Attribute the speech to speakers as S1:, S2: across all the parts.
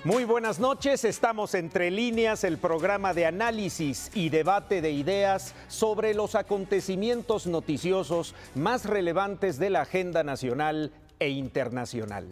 S1: Muy buenas noches, estamos Entre Líneas, el programa de análisis y debate de ideas sobre los acontecimientos noticiosos más relevantes de la agenda nacional e internacional.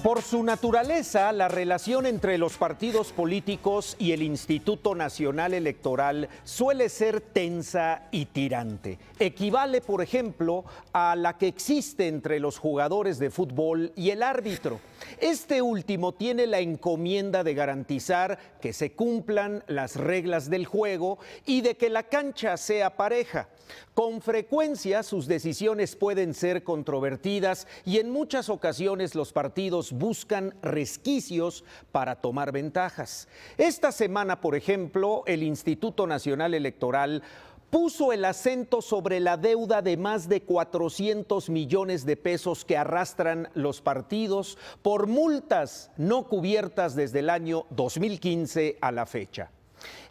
S1: Por su naturaleza, la relación entre los partidos políticos y el Instituto Nacional Electoral suele ser tensa y tirante. Equivale, por ejemplo, a la que existe entre los jugadores de fútbol y el árbitro. Este último tiene la encomienda de garantizar que se cumplan las reglas del juego y de que la cancha sea pareja. Con frecuencia sus decisiones pueden ser controvertidas y en muchas ocasiones los partidos buscan resquicios para tomar ventajas. Esta semana, por ejemplo, el Instituto Nacional Electoral puso el acento sobre la deuda de más de 400 millones de pesos que arrastran los partidos por multas no cubiertas desde el año 2015 a la fecha.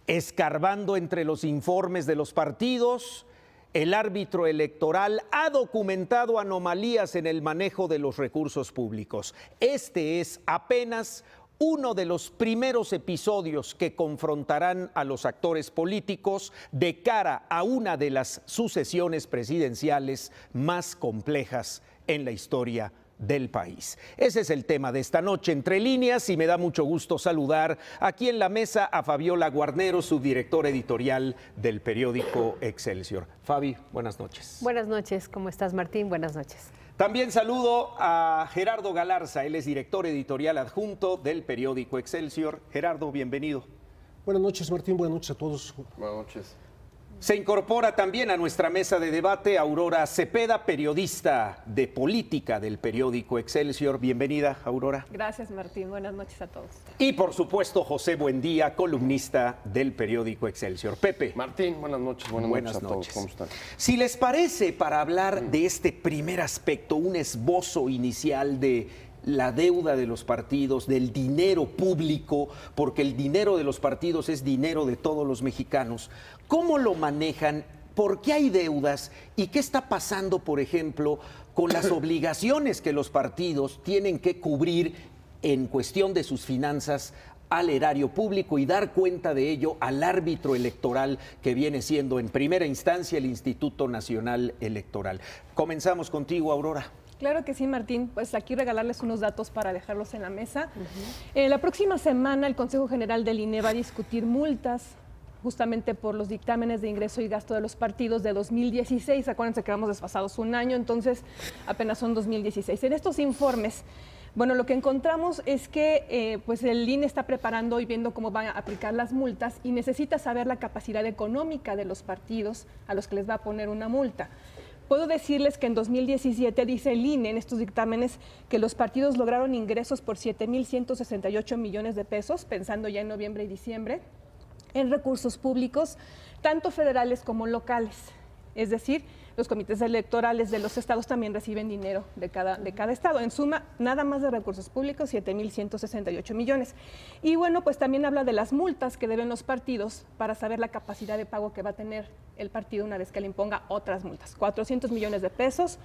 S1: Escarbando entre los informes de los partidos, el árbitro electoral ha documentado anomalías en el manejo de los recursos públicos. Este es apenas uno de los primeros episodios que confrontarán a los actores políticos de cara a una de las sucesiones presidenciales más complejas en la historia del país. Ese es el tema de esta noche, Entre Líneas, y me da mucho gusto saludar aquí en la mesa a Fabiola Guarnero, subdirectora editorial del periódico Excelsior. Fabi, buenas noches.
S2: Buenas noches, ¿cómo estás, Martín? Buenas noches.
S1: También saludo a Gerardo Galarza, él es director editorial adjunto del periódico Excelsior. Gerardo, bienvenido.
S3: Buenas noches, Martín, buenas noches a todos.
S4: Buenas noches.
S1: Se incorpora también a nuestra mesa de debate Aurora Cepeda, periodista de política del periódico Excelsior. Bienvenida, Aurora.
S5: Gracias, Martín. Buenas noches a todos.
S1: Y por supuesto, José Buendía, columnista del periódico Excelsior. Pepe.
S4: Martín, buenas noches. Buenas noches a todos. ¿Cómo están?
S1: Si les parece, para hablar de este primer aspecto, un esbozo inicial de la deuda de los partidos, del dinero público, porque el dinero de los partidos es dinero de todos los mexicanos. ¿Cómo lo manejan? ¿Por qué hay deudas? ¿Y qué está pasando, por ejemplo, con las obligaciones que los partidos tienen que cubrir en cuestión de sus finanzas al erario público y dar cuenta de ello al árbitro electoral que viene siendo en primera instancia el Instituto Nacional Electoral? Comenzamos contigo, Aurora.
S5: Claro que sí, Martín. Pues aquí regalarles unos datos para dejarlos en la mesa. La próxima semana el Consejo General del INE va a discutir multas justamente por los dictámenes de ingreso y gasto de los partidos de 2016. Acuérdense que vamos desfasados un año, entonces apenas son 2016. En estos informes, bueno, lo que encontramos es que pues el INE está preparando y viendo cómo van a aplicar las multas y necesita saber la capacidad económica de los partidos a los que les va a poner una multa. Puedo decirles que en 2017 dice el INE en estos dictámenes que los partidos lograron ingresos por 7,168 millones de pesos, pensando ya en noviembre y diciembre, en recursos públicos, tanto federales como locales. Es decir, los comités electorales de los estados también reciben dinero de cada estado. En suma, nada más de recursos públicos, 7,168 millones. Y bueno, pues también habla de las multas que deben los partidos para saber la capacidad de pago que va a tener el partido una vez que le imponga otras multas. 400 millones de pesos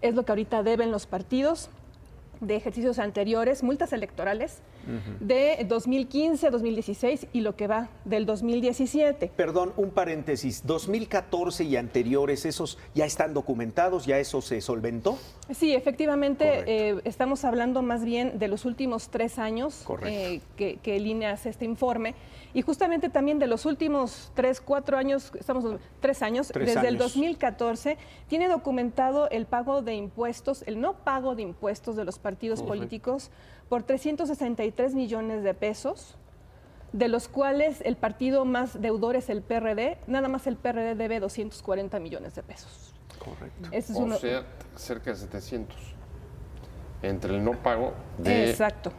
S5: es lo que ahorita deben los partidos de ejercicios anteriores, multas electorales, de 2015 a 2016 y lo que va del 2017.
S1: Perdón, un paréntesis, 2014 y anteriores, ¿esos ya están documentados? ¿Ya eso se solventó?
S5: Sí, efectivamente, estamos hablando más bien de los últimos 3 años que el INE hace este informe y justamente también de los últimos 3 años, desde el 2014, tiene documentado el pago de impuestos, el no pago de impuestos de los partidos políticos por 363 millones de pesos, de los cuales el partido más deudor es el PRD, nada más el PRD debe 240 millones de pesos.
S4: Correcto.
S5: O
S4: sea, cerca de 700 entre el no pago de...
S5: Exacto.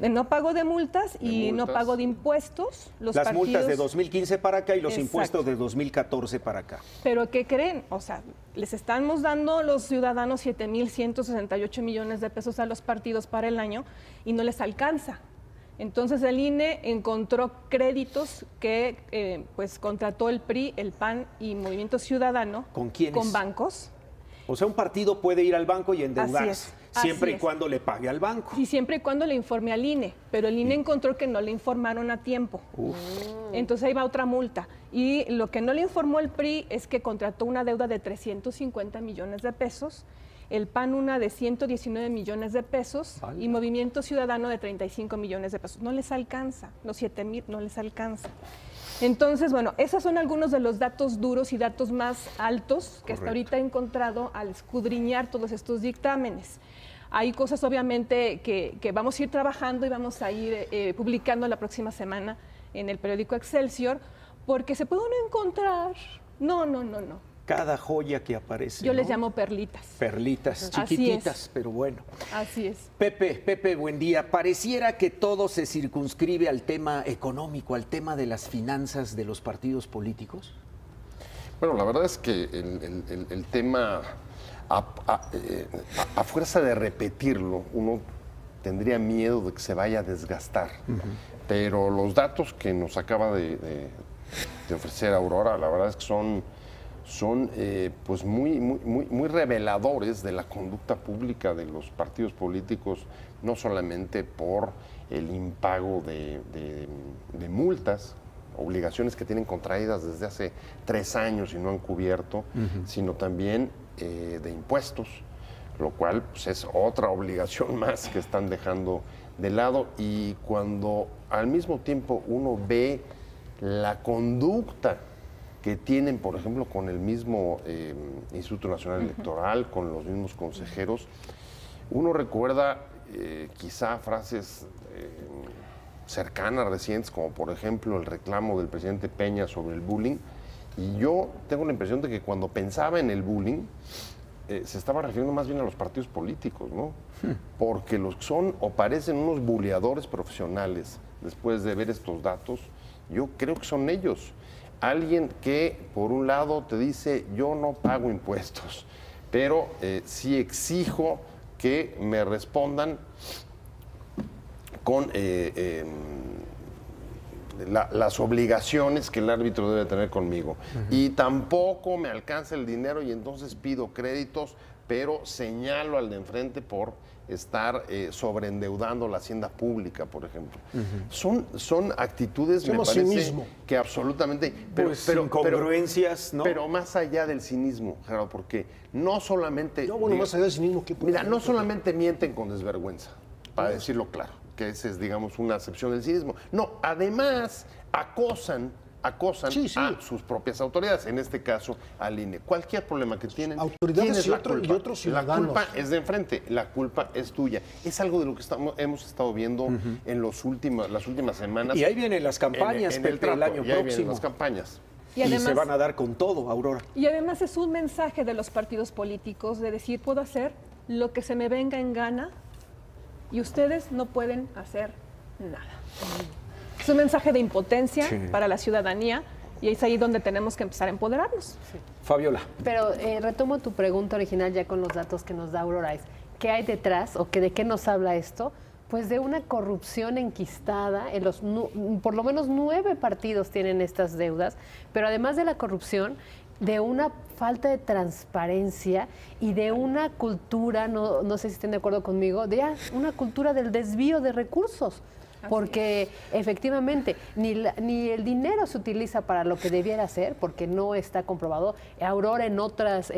S5: no pago de multas y no pago de impuestos.
S1: Las multas de 2015 para acá y los
S5: Exacto.
S1: impuestos de 2014 para acá.
S5: Pero ¿qué creen? O sea, les estamos dando los ciudadanos 7,168 millones de pesos a los partidos para el año y no les alcanza. Entonces el INE encontró créditos que pues contrató el PRI, el PAN y Movimiento Ciudadano.
S1: ¿Con quiénes?
S5: Con bancos.
S1: O sea, un partido puede ir al banco y endeudarse, siempre y
S5: es.
S1: cuando le pague al banco.
S5: Y siempre y cuando le informe al INE, pero el INE encontró que no le informaron a tiempo. Entonces ahí va otra multa. Y lo que no le informó el PRI es que contrató una deuda de 350 millones de pesos, el PAN una de 119 millones de pesos y Movimiento Ciudadano de 35 millones de pesos. No les alcanza, los 7,000 no les alcanza. Entonces, bueno, esos son algunos de los datos duros y datos más altos que hasta ahorita he encontrado al escudriñar todos estos dictámenes. Hay cosas obviamente que vamos a ir trabajando y vamos a ir publicando la próxima semana en el periódico Excelsior, porque se puede uno encontrar, no.
S1: Cada joya que aparece.
S5: Yo
S1: ¿no?
S5: les llamo perlitas.
S1: Perlitas,
S5: Así
S1: chiquititas,
S5: es.
S1: pero bueno.
S5: Así es.
S1: Pepe, buen día. Pareciera que todo se circunscribe al tema económico, al tema de las finanzas de los partidos políticos.
S4: Bueno, la verdad es que el tema, a fuerza de repetirlo, uno tendría miedo de que se vaya a desgastar. Pero los datos que nos acaba de ofrecer Aurora, la verdad es que son pues muy reveladores de la conducta pública de los partidos políticos, no solamente por el impago de multas, obligaciones que tienen contraídas desde hace 3 años y no han cubierto, sino también de impuestos, lo cual pues, es otra obligación más que están dejando de lado. Y cuando al mismo tiempo uno ve la conducta que tienen, por ejemplo, con el mismo Instituto Nacional Electoral, con los mismos consejeros, uno recuerda quizá frases cercanas, recientes, como por ejemplo el reclamo del presidente Peña sobre el bullying, y yo tengo la impresión de que cuando pensaba en el bullying, se estaba refiriendo más bien a los partidos políticos, ¿no? Porque los que son o parecen unos buleadores profesionales, después de ver estos datos, yo creo que son ellos. Alguien que, por un lado, te dice, yo no pago impuestos, pero sí exijo que me respondan con las obligaciones que el árbitro debe tener conmigo. Y tampoco me alcanza el dinero y entonces pido créditos, pero señalo al de enfrente por estar sobreendeudando la hacienda pública, por ejemplo. Son actitudes, me parece, cinismo. Que absolutamente...
S1: Incongruencias, ¿no?
S4: Pero más allá del cinismo, Gerardo, porque no solamente...
S3: No, bueno, más allá del cinismo, ¿qué puede
S4: Mira, no solamente mienten con desvergüenza, para decirlo claro, que esa es, digamos, una acepción del cinismo. No, además acosan a sus propias autoridades, en este caso al INE. Cualquier problema que tienen,
S3: autoridades y otros ciudadanos.
S4: La culpa es de enfrente, la culpa es tuya. Es algo de lo que hemos estado viendo en las últimas semanas.
S1: Y ahí vienen las campañas, Pepe, el año próximo.
S4: Vienen las campañas.
S1: Y además, se van a dar con todo, Aurora.
S5: Y además es un mensaje de los partidos políticos de decir, puedo hacer lo que se me venga en gana y ustedes no pueden hacer nada. Es un mensaje de impotencia para la ciudadanía y es ahí donde tenemos que empezar a empoderarnos.
S1: Fabiola.
S2: Pero retomo tu pregunta original ya con los datos que nos da Aurora. ¿Qué hay detrás o de qué nos habla esto? Pues de una corrupción enquistada. Por lo menos 9 partidos tienen estas deudas, pero además de la corrupción, de una falta de transparencia y de una cultura, no sé si estén de acuerdo conmigo, de una cultura del desvío de recursos. Porque efectivamente ni el dinero se utiliza para lo que debiera ser, porque no está comprobado. Aurora en otros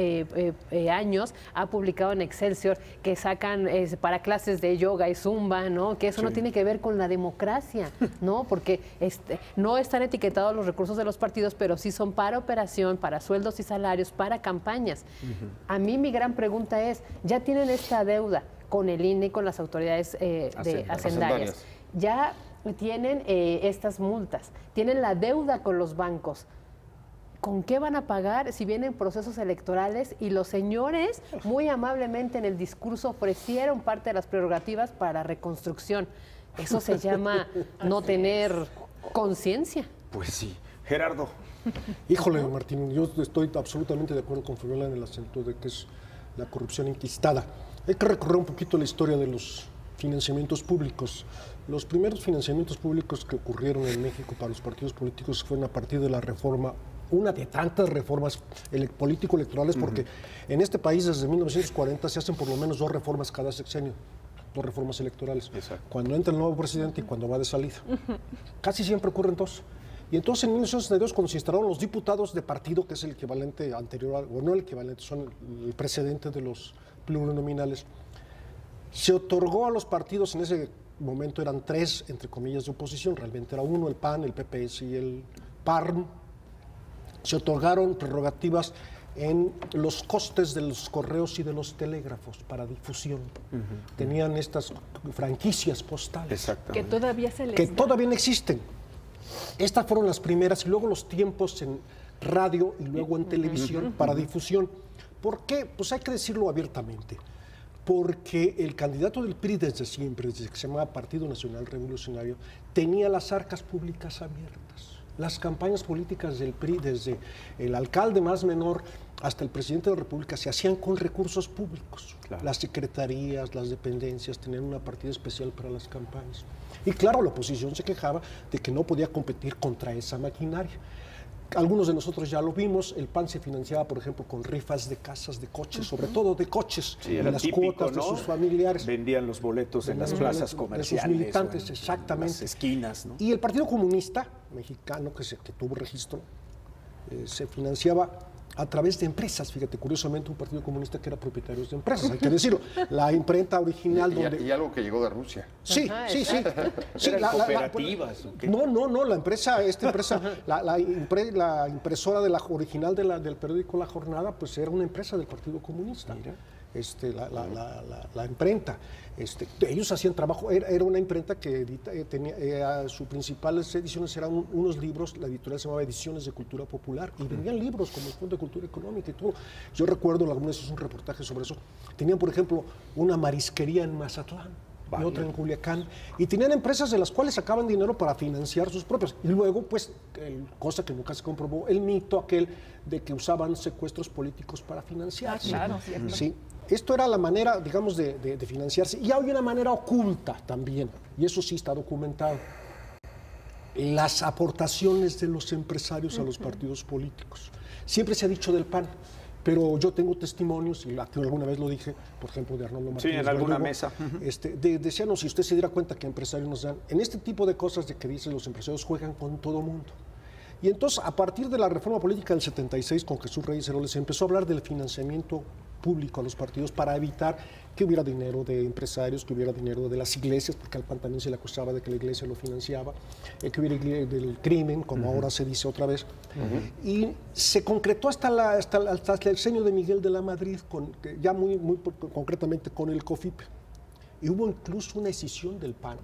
S2: años ha publicado en Excelsior que sacan para clases de yoga y zumba, ¿no? Que eso no tiene que ver con la democracia, ¿no? Porque no están etiquetados los recursos de los partidos, pero sí son para operación, para sueldos y salarios, para campañas. A mí mi gran pregunta es, ¿ya tienen esta deuda con el INE y con las autoridades hacendarias? Ya tienen estas multas, tienen la deuda con los bancos. ¿con qué van a pagar si vienen procesos electorales? Y los señores muy amablemente en el discurso ofrecieron parte de las prerrogativas para reconstrucción. Eso se llama no tener conciencia.
S1: Pues sí. Gerardo.
S3: Híjole, Martín, yo estoy absolutamente de acuerdo con Fabiola en el acento de que es la corrupción enquistada. Hay que recorrer un poquito la historia de los financiamientos públicos. Los primeros financiamientos públicos que ocurrieron en México para los partidos políticos fueron a partir de la reforma, una de tantas reformas político-electorales, porque en este país desde 1940 se hacen por lo menos 2 reformas cada sexenio, 2 reformas electorales.
S1: Exacto.
S3: Cuando entra el nuevo presidente y cuando va de salida. Casi siempre ocurren 2. Y entonces en 1962, cuando se instalaron los diputados de partido, que es el equivalente anterior, o no el equivalente, son el precedente de los plurinominales, se otorgó a los partidos, en ese momento eran 3, entre comillas, de oposición, realmente era 1, el PAN, el PPS y el PARM, se otorgaron prerrogativas en los costes de los correos y de los telégrafos para difusión. Tenían estas franquicias postales.
S5: Que todavía se les
S3: Que
S5: da.
S3: todavía no existen. Estas fueron las primeras y luego los tiempos en radio y luego en televisión para difusión. ¿Por qué? Pues hay que decirlo abiertamente. Porque el candidato del PRI desde siempre, desde que se llamaba Partido Nacional Revolucionario, tenía las arcas públicas abiertas. Las campañas políticas del PRI, desde el alcalde más menor hasta el presidente de la República, se hacían con recursos públicos. Claro. Las secretarías, las dependencias tenían una partida especial para las campañas. Y claro, la oposición se quejaba de que no podía competir contra esa maquinaria. Algunos de nosotros ya lo vimos, el PAN se financiaba, por ejemplo, con rifas de casas, de coches, sobre todo de coches,
S1: sí,
S3: en las
S1: típico,
S3: cuotas, ¿no?, de sus familiares.
S1: Vendían los boletos en las plazas comerciales.
S3: De sus militantes, exactamente.
S1: En las esquinas, ¿no?
S3: Y el Partido Comunista Mexicano, que tuvo registro, se financiaba a través de empresas. Fíjate, curiosamente, un Partido Comunista que era propietario de empresas, hay que decirlo. La imprenta original
S4: y algo que llegó de Rusia.
S3: Sí,
S2: Ajá,
S3: sí, sí. Sí,
S1: ¿Eran cooperativas o qué?
S3: No, la empresa, la impresora original del periódico La Jornada, pues era una empresa del Partido Comunista. Mira. La imprenta. Ellos hacían trabajo, era una imprenta que tenía, sus principales ediciones eran unos libros, la editorial se llamaba Ediciones de Cultura Popular, y vendían libros como el Fondo de Cultura Económica y todo. Yo recuerdo, alguna vez hice un reportaje sobre eso, tenían, por ejemplo, una marisquería en Mazatlán, y otra en Culiacán, y tenían empresas de las cuales sacaban dinero para financiar sus propias. Y luego, pues, cosa que nunca se comprobó, el mito aquel de que usaban secuestros políticos para financiarse.
S5: Claro, cierto.
S3: Sí. Esto era la manera, digamos, de financiarse. Y hay una manera oculta también, y eso sí está documentado. Las aportaciones de los empresarios a los partidos políticos. Siempre se ha dicho del PAN, pero yo tengo testimonios, y alguna vez lo dije, por ejemplo, de Arnoldo Martínez.
S1: Sí, en alguna
S3: Verdugo,
S1: mesa.
S3: Decían, no, si usted se diera cuenta que empresarios nos dan, en este tipo de cosas de que dicen los empresarios juegan con todo mundo. Y entonces, a partir de la reforma política del 76, con Jesús Reyes Heroles, se empezó a hablar del financiamiento público a los partidos para evitar que hubiera dinero de empresarios, que hubiera dinero de las iglesias, porque al PAN también se le acusaba de que la iglesia lo financiaba, que hubiera del crimen, como ahora se dice otra vez. Y se concretó hasta el sexenio de Miguel de la Madrid, ya muy concretamente con el COFIP. Y hubo incluso una decisión del PAN,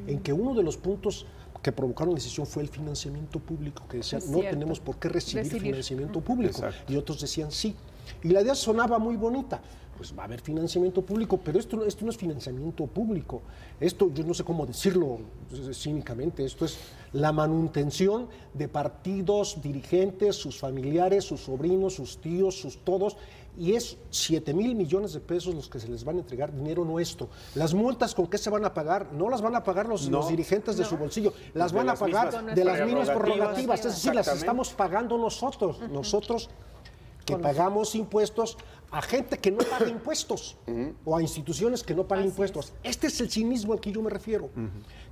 S3: en que uno de los puntos que provocaron la decisión fue el financiamiento público, que decían, no tenemos por qué recibir financiamiento público. Exacto. Y otros decían sí. Y la idea sonaba muy bonita. Pues va a haber financiamiento público, pero esto no es financiamiento público. Esto, yo no sé cómo decirlo cínicamente, esto es la manutención de partidos, dirigentes, sus familiares, sus sobrinos, sus tíos, sus todos, y es 7,000 millones de pesos los que se les van a entregar, dinero nuestro. Las multas, ¿con qué se van a pagar? No las van a pagar los dirigentes de su bolsillo, las van a pagar de las mismas prerrogativas, es decir, las estamos pagando nosotros, que pagamos impuestos a gente que no paga impuestos o a instituciones que no pagan impuestos. Este es el cinismo al que yo me refiero.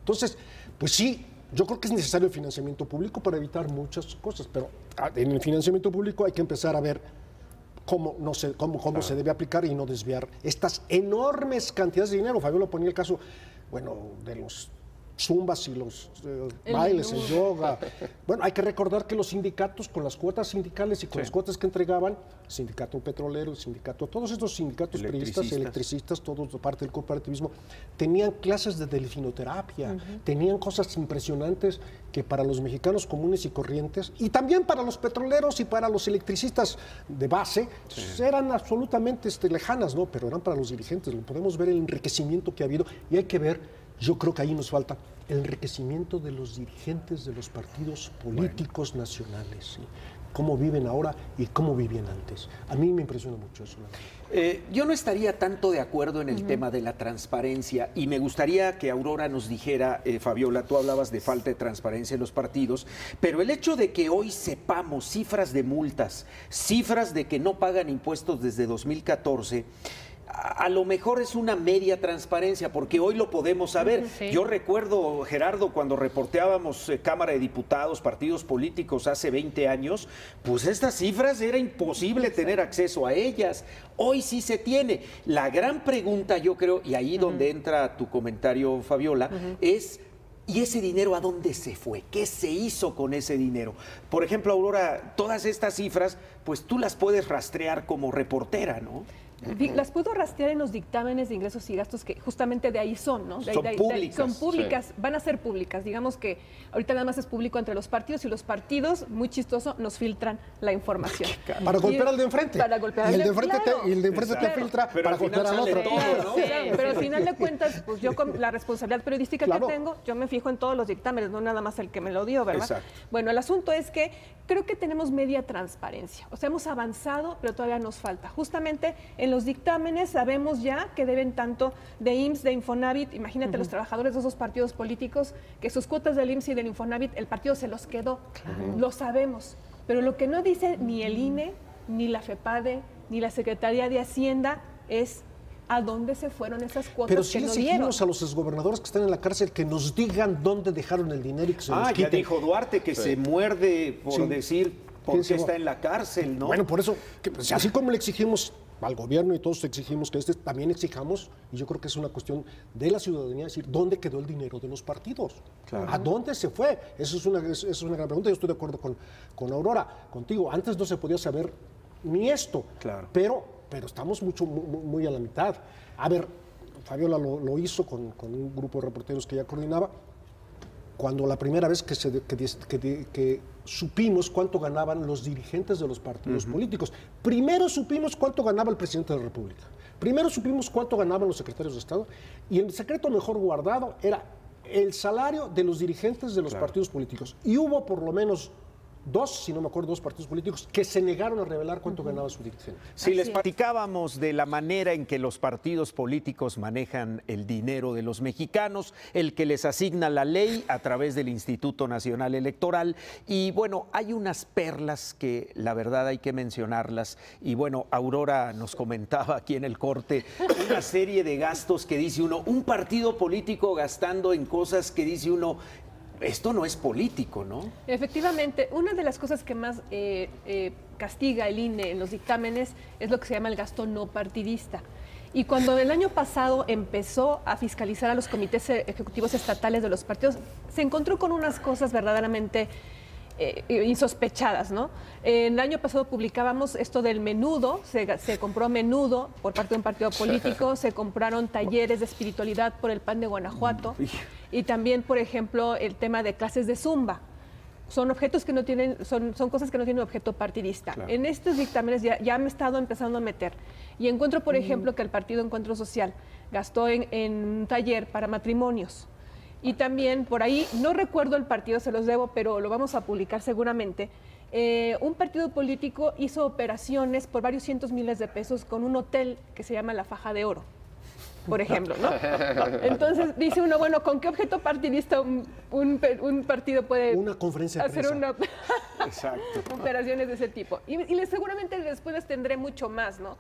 S3: Entonces, pues sí, yo creo que es necesario el financiamiento público para evitar muchas cosas, pero en el financiamiento público hay que empezar a ver cómo se debe aplicar y no desviar estas enormes cantidades de dinero. Fabiola ponía el caso, bueno, de los zumbas y los bailes, el yoga. Bueno, hay que recordar que los sindicatos, con las cuotas sindicales y con las cuotas que entregaban, el sindicato petrolero, el sindicato, todos estos sindicatos periodistas, electricistas, todos de parte del cooperativismo, tenían clases de delfinoterapia, tenían cosas impresionantes que para los mexicanos comunes y corrientes, y también para los petroleros y para los electricistas de base, eran absolutamente lejanas, ¿no? Pero eran para los dirigentes. Lo podemos ver el enriquecimiento que ha habido, y hay que ver, yo creo que ahí nos falta el enriquecimiento de los dirigentes de los partidos políticos nacionales, ¿sí? Cómo viven ahora y cómo vivían antes. A mí me impresiona mucho eso.
S1: Yo no estaría tanto de acuerdo en el tema de la transparencia, y me gustaría que Aurora nos dijera, Fabiola, tú hablabas de falta de transparencia en los partidos, pero el hecho de que hoy sepamos cifras de multas, cifras de que no pagan impuestos desde 2014, a lo mejor es una media transparencia, porque hoy lo podemos saber. Sí. Yo recuerdo, Gerardo, cuando reporteábamos Cámara de Diputados, partidos políticos hace 20 años, pues estas cifras era imposible tener acceso a ellas. Hoy sí se tiene. La gran pregunta, yo creo, y ahí donde entra tu comentario, Fabiola, es: ¿y ese dinero a dónde se fue? ¿Qué se hizo con ese dinero? Por ejemplo, Aurora, todas estas cifras, pues tú las puedes rastrear como reportera, ¿no?
S5: Las puedo rastrear en los dictámenes de ingresos y gastos, que justamente de ahí son, ¿no?
S1: Son públicas.
S5: Son públicas, van a ser públicas. Digamos que ahorita nada más es público entre los partidos, y los partidos, muy chistoso, nos filtran la información.
S3: Para golpear al de enfrente.
S5: Para golpear al
S3: de enfrente. Y el de enfrente te filtra para golpear al otro.
S5: ¿No? Sí, pero al final de cuentas, pues yo con la responsabilidad periodística que tengo, yo me fijo en todos los dictámenes, no nada más el que me lo dio, ¿verdad? Exacto. Bueno, el asunto es que creo que tenemos media transparencia. O sea, hemos avanzado, pero todavía nos falta. Justamente en los dictámenes sabemos ya que deben tanto de IMSS, de Infonavit. Imagínate los trabajadores de esos partidos políticos, que sus cuotas del IMSS y del Infonavit, el partido se los quedó. Lo sabemos. Pero lo que no dice ni el INE, ni la FEPADE, ni la Secretaría de Hacienda es a dónde se fueron esas cuotas.
S3: Pero sí
S5: que no
S3: exigimos
S5: dieron
S3: a los exgobernadores que están en la cárcel que nos digan dónde dejaron el dinero y que se los quiten.
S1: Ya dijo Duarte que se muerde por decir por qué está en la cárcel, ¿no?
S3: Bueno, por eso, así como le exigimos al gobierno y todos exigimos que también exijamos, y yo creo que es una cuestión de la ciudadanía, decir, ¿dónde quedó el dinero de los partidos? Claro. ¿A dónde se fue? Esa es una gran pregunta. Yo estoy de acuerdo con Aurora, contigo. Antes no se podía saber ni esto, pero estamos muy a la mitad. A ver, Fabiola lo hizo con un grupo de reporteros que ella coordinaba, cuando la primera vez que supimos cuánto ganaban los dirigentes de los partidos políticos. Primero supimos cuánto ganaba el presidente de la República. Primero supimos cuánto ganaban los secretarios de Estado, y el secreto mejor guardado era el salario de los dirigentes de los partidos políticos. Y hubo por lo menos dos partidos políticos que se negaron a revelar cuánto ganaba su dirigente.
S1: Si les platicábamos de la manera en que los partidos políticos manejan el dinero de los mexicanos, el que les asigna la ley a través del Instituto Nacional Electoral, y bueno, hay unas perlas que la verdad hay que mencionarlas, y bueno, Aurora nos comentaba aquí en el corte una serie de gastos que dice uno, un partido político gastando en cosas que dice uno, esto no es político, ¿no?
S5: Efectivamente, una de las cosas que más castiga el INE en los dictámenes es lo que se llama el gasto no partidista. Y cuando el año pasado empezó a fiscalizar a los comités ejecutivos estatales de los partidos, se encontró con unas cosas verdaderamente insospechadas, ¿no? El año pasado publicábamos esto del menudo, se compró menudo por parte de un partido político, se compraron talleres de espiritualidad por el PAN de Guanajuato, y también, por ejemplo, el tema de clases de Zumba. Son objetos que no tienen, son cosas que no tienen objeto partidista. Claro. En estos dictámenes ya me he estado empezando a meter, y encuentro, por ejemplo, que el Partido Encuentro Social gastó en un taller para matrimonios. Y también por ahí, no recuerdo el partido, se los debo, pero lo vamos a publicar seguramente. Un partido político hizo operaciones por varios cientos miles de pesos con un hotel que se llama La Faja de Oro, por ejemplo, ¿no? Entonces dice uno, bueno, ¿con qué objeto partidista un partido puede
S3: una conferencia de
S5: hacer
S3: prensa?
S5: Operaciones de ese tipo? Y seguramente después les tendré mucho más, ¿no?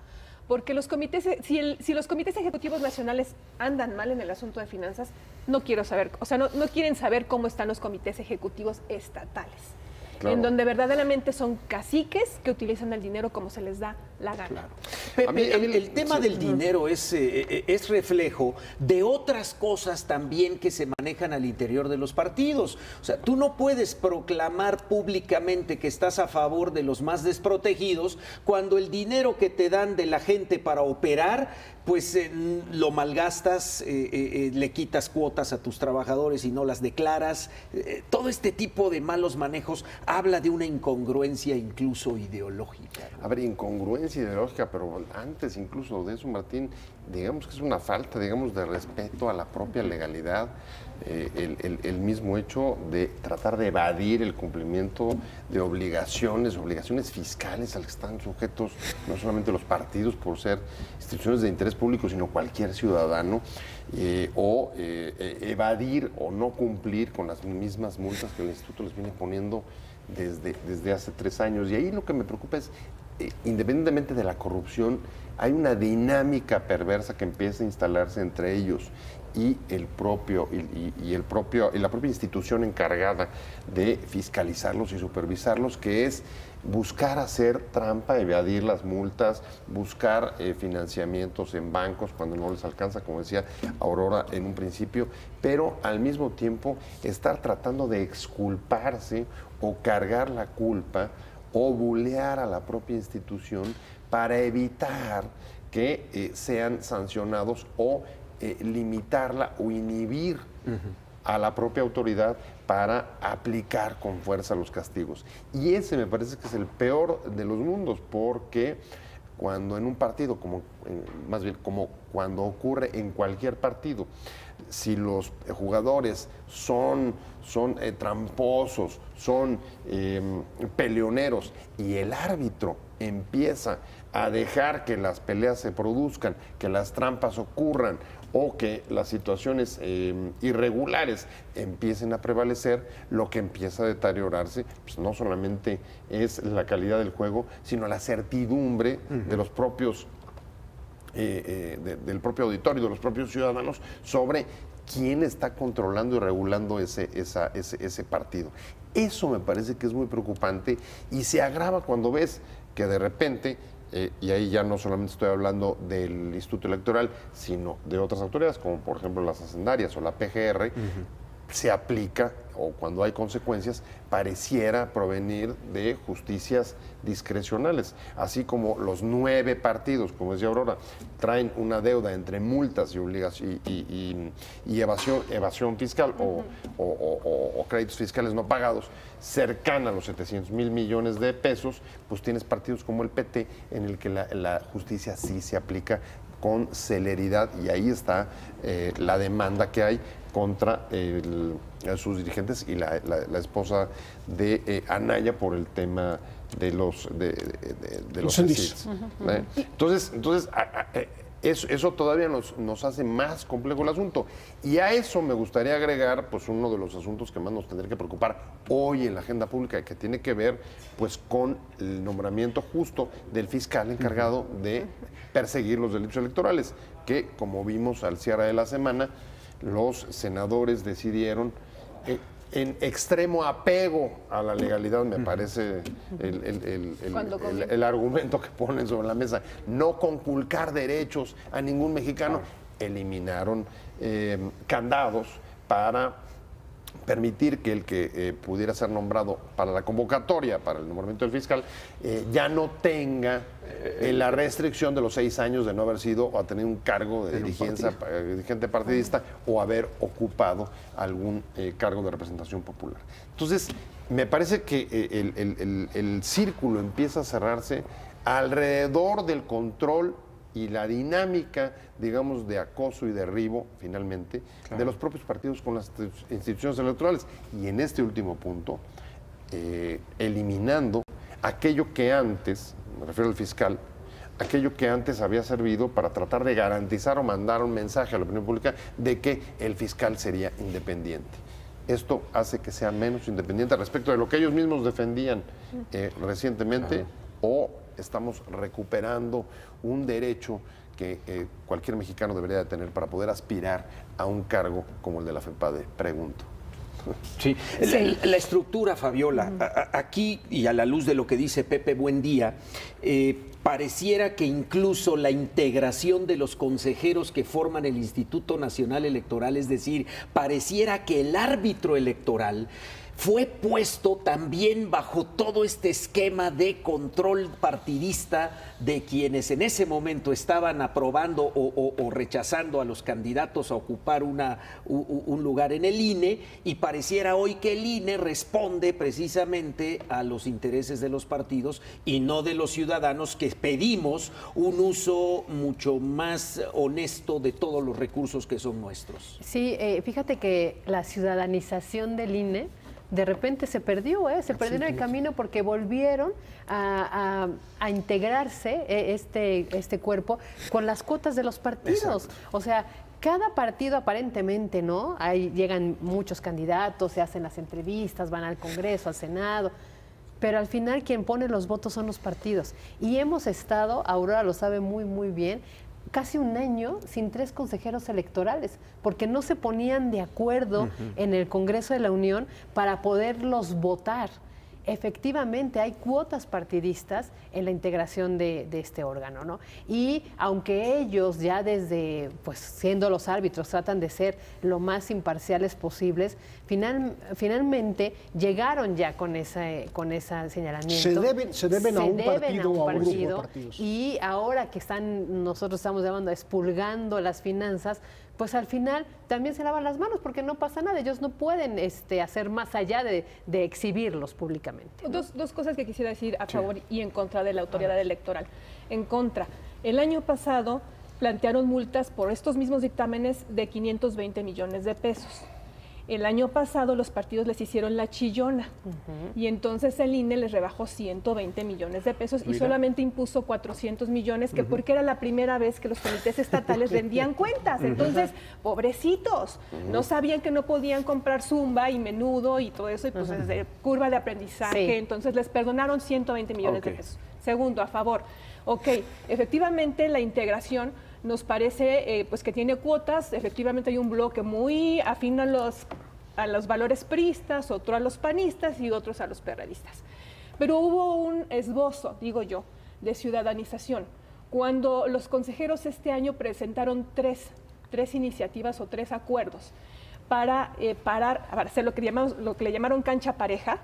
S5: Porque los comités, si los comités ejecutivos nacionales andan mal en el asunto de finanzas, no quiero saber, o sea, no quieren saber cómo están los comités ejecutivos estatales, en donde verdaderamente son caciques que utilizan el dinero como se les da la gana.
S1: Claro. Pepe, el tema del dinero es reflejo de otras cosas también que se manejan al interior de los partidos. O sea, tú no puedes proclamar públicamente que estás a favor de los más desprotegidos cuando el dinero que te dan de la gente para operar, pues lo malgastas, le quitas cuotas a tus trabajadores y no las declaras. Todo este tipo de malos manejos habla de una incongruencia incluso ideológica, ¿no?
S4: A ver, incongruencia ideológica, pero antes incluso de eso, Martín, digamos que es una falta, digamos, de respeto a la propia legalidad, el mismo hecho de tratar de evadir el cumplimiento de obligaciones fiscales a las que están sujetos no solamente los partidos por ser instituciones de interés público, sino cualquier ciudadano, o evadir o no cumplir con las mismas multas que el Instituto les viene poniendo desde hace 3 años. Y ahí lo que me preocupa es, independientemente de la corrupción, hay una dinámica perversa que empieza a instalarse entre ellos y la propia institución encargada de fiscalizarlos y supervisarlos, que es buscar hacer trampa, evadir las multas, buscar financiamientos en bancos cuando no les alcanza, como decía Aurora en un principio, pero al mismo tiempo estar tratando de exculparse o cargar la culpa o bulear a la propia institución para evitar que sean sancionados o limitarla o inhibir a la propia autoridad para aplicar con fuerza los castigos. Y ese me parece que es el peor de los mundos, porque cuando en un partido, más bien como cuando ocurre en cualquier partido, si los jugadores son tramposos, son peleoneros, y el árbitro empieza a dejar que las peleas se produzcan, que las trampas ocurran o que las situaciones irregulares empiecen a prevalecer, lo que empieza a deteriorarse pues no solamente es la calidad del juego, sino la certidumbre de los propios del propio auditorio, de los propios ciudadanos, sobre quién está controlando y regulando ese partido. Eso me parece que es muy preocupante y se agrava cuando ves que de repente, y ahí ya no solamente estoy hablando del Instituto Electoral, sino de otras autoridades, como por ejemplo las hacendarias o la PGR, se aplica, o cuando hay consecuencias, pareciera provenir de justicias discrecionales. Así como los 9 partidos, como decía Aurora, traen una deuda entre multas y evasión fiscal o créditos fiscales no pagados cercana a los 700,000 millones de pesos, pues tienes partidos como el PT en el que la justicia sí se aplica con celeridad, y ahí está la demanda que hay contra sus dirigentes y la esposa de Anaya por el tema de los CECITS. Entonces eso todavía nos hace más complejo el asunto. Y a eso me gustaría agregar pues uno de los asuntos que más nos tendría que preocupar hoy en la agenda pública, que tiene que ver pues con el nombramiento justo del fiscal encargado de perseguir los delitos electorales, que como vimos al cierre de la semana, los senadores decidieron, en extremo apego a la legalidad, me parece el argumento que ponen sobre la mesa, no conculcar derechos a ningún mexicano, eliminaron candados para permitir que el que pudiera ser nombrado para la convocatoria, para el nombramiento del fiscal, ya no tenga la restricción de los 6 años de no haber sido o tener un cargo de dirigente partidista o haber ocupado algún cargo de representación popular. Entonces, me parece que el círculo empieza a cerrarse alrededor del control y la dinámica, digamos, de acoso y derribo, finalmente, de los propios partidos con las instituciones electorales. Y en este último punto, eliminando aquello que antes, me refiero al fiscal, aquello que antes había servido para tratar de garantizar o mandar un mensaje a la opinión pública de que el fiscal sería independiente. Esto hace que sea menos independiente respecto de lo que ellos mismos defendían recientemente, o estamos recuperando un derecho que cualquier mexicano debería de tener para poder aspirar a un cargo como el de la FEPADE, pregunto.
S1: Sí, la estructura, Fabiola, aquí y a la luz de lo que dice Pepe Buendía, pareciera que incluso la integración de los consejeros que forman el Instituto Nacional Electoral, es decir, pareciera que el árbitro electoral fue puesto también bajo todo este esquema de control partidista de quienes en ese momento estaban aprobando o rechazando a los candidatos a ocupar un lugar en el INE, y pareciera hoy que el INE responde precisamente a los intereses de los partidos y no de los ciudadanos, que pedimos un uso mucho más honesto de todos los recursos que son nuestros.
S2: Sí, fíjate que la ciudadanización del INE de repente se perdió, se perdió en el camino, porque volvieron a integrarse este cuerpo con las cuotas de los partidos. Exacto. O sea, cada partido aparentemente, ¿no? Ahí llegan muchos candidatos, se hacen las entrevistas, van al Congreso, al Senado, pero al final quien pone los votos son los partidos. Y hemos estado, Aurora lo sabe muy, muy bien, casi un año sin 3 consejeros electorales, porque no se ponían de acuerdo en el Congreso de la Unión para poderlos votar. Efectivamente, hay cuotas partidistas en la integración de este órgano, ¿no? Y aunque ellos ya desde, pues siendo los árbitros, tratan de ser lo más imparciales posibles, finalmente llegaron ya con ese señalamiento.
S3: Se deben a un partido o a un grupo de partidos.
S2: Y ahora que nosotros estamos llamando a expurgando las finanzas, pues al final también se lavan las manos, porque no pasa nada. Ellos no pueden hacer más allá de exhibirlos públicamente, ¿no?
S5: Dos cosas que quisiera decir a favor y en contra de la autoridad electoral. En contra, el año pasado plantearon multas por estos mismos dictámenes de 520 millones de pesos. El año pasado los partidos les hicieron la chillona y entonces el INE les rebajó 120 millones de pesos y solamente impuso 400 millones, que porque era la primera vez que los comités estatales rendían cuentas. Entonces, pobrecitos, no sabían que no podían comprar Zumba y menudo y todo eso, y pues desde curva de aprendizaje, entonces les perdonaron 120 millones de pesos. Segundo, a favor. Ok, efectivamente la integración nos parece pues que tiene cuotas. Efectivamente hay un bloque muy afín a los valores priistas, otro a los panistas y otros a los perredistas. Pero hubo un esbozo, digo yo, de ciudadanización. Cuando los consejeros este año presentaron tres iniciativas o 3 acuerdos para hacer lo que le llamaron cancha pareja,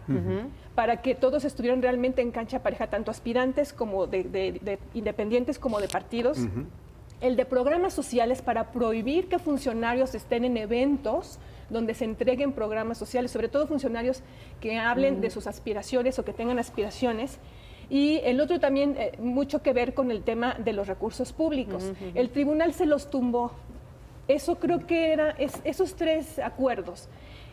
S5: para que todos estuvieran realmente en cancha pareja, tanto aspirantes como de independientes como de partidos. El de programas sociales, para prohibir que funcionarios estén en eventos donde se entreguen programas sociales, sobre todo funcionarios que hablen de sus aspiraciones o que tengan aspiraciones. Y el otro también, mucho que ver con el tema de los recursos públicos. El tribunal se los tumbó. Eso creo que esos 3 acuerdos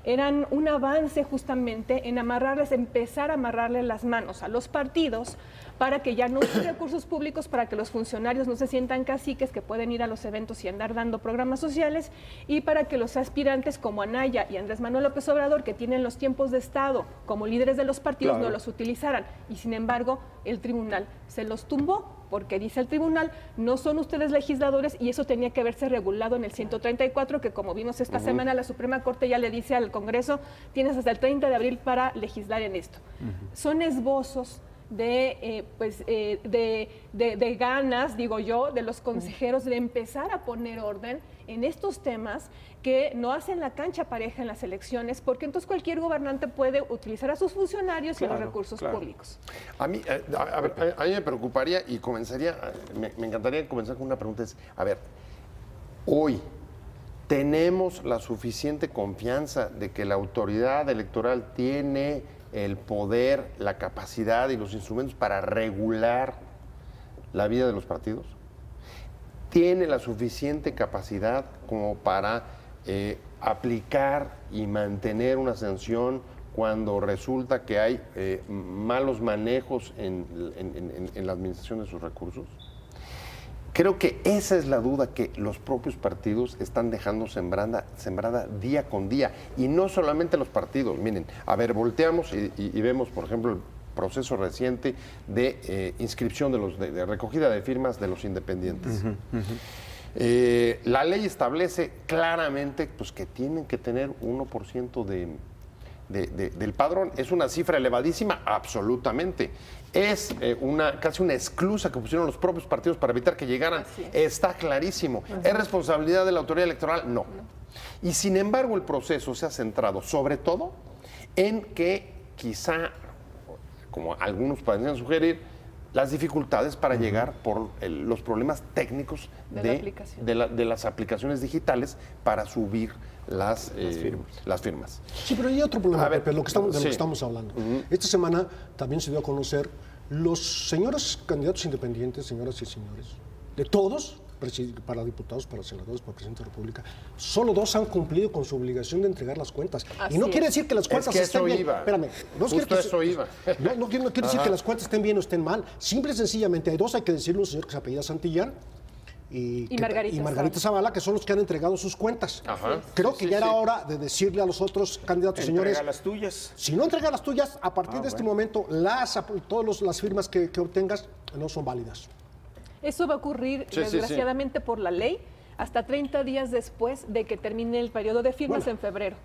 S5: eran un avance justamente en empezar a amarrarle las manos a los partidos para que ya no hubiera recursos públicos, para que los funcionarios no se sientan caciques que pueden ir a los eventos y andar dando programas sociales, y para que los aspirantes como Anaya y Andrés Manuel López Obrador, que tienen los tiempos de Estado como líderes de los partidos, no los utilizaran. Y sin embargo, el tribunal se los tumbó, porque dice el tribunal, no son ustedes legisladores, y eso tenía que haberse regulado en el 134, que como vimos esta semana, la Suprema Corte ya le dice al Congreso, tienes hasta el 30 de abril para legislar en esto. Son esbozos de ganas, digo yo, de los consejeros de empezar a poner orden en estos temas que no hacen la cancha pareja en las elecciones, porque entonces cualquier gobernante puede utilizar a sus funcionarios y los recursos públicos.
S4: A mí, a mí me preocuparía y me encantaría comenzar con una pregunta. A ver, hoy tenemos la suficiente confianza de que la autoridad electoral tiene el poder, la capacidad y los instrumentos para regular la vida de los partidos. Tiene la suficiente capacidad como para aplicar y mantener una sanción cuando resulta que hay malos manejos en la administración de sus recursos. Creo que esa es la duda que los propios partidos están dejando sembrada día con día. Y no solamente los partidos. Miren, a ver, volteamos y vemos, por ejemplo, el proceso reciente de inscripción de recogida de firmas de los independientes. La ley establece claramente pues, que tienen que tener 1% del padrón. ¿Es una cifra elevadísima? Absolutamente. Es casi una esclusa que pusieron los propios partidos para evitar que llegaran. Está clarísimo. ¿Es responsabilidad de la autoridad electoral? No. Y sin embargo, el proceso se ha centrado sobre todo en que quizá, como algunos parecen sugerir, las dificultades para llegar por los problemas técnicos de las aplicaciones digitales para subir las firmas.
S3: Sí, pero hay otro problema, Pepe, de lo que estamos hablando. Esta semana también se dio a conocer los señores candidatos independientes, señoras y señores, de todos, para diputados, para senadores, para presidente de la República, solo 2 han cumplido con su obligación de entregar las cuentas.
S5: Así
S3: y no quiere decir que las cuentas estén bien. Espérame, no quiere decir que las cuentas estén bien o estén mal. Simple y sencillamente hay 2, hay que decirle, un señor que se apellida Santillán y Margarita Zavala, que son los que han entregado sus cuentas. Creo que ya era hora de decirle a los otros candidatos, señores,
S1: entrega las tuyas.
S3: Si no entrega las tuyas, a partir de este momento, todas las firmas que obtengas no son válidas.
S5: Eso va a ocurrir, desgraciadamente, por la ley, hasta 30 días después de que termine el periodo de firmas en febrero.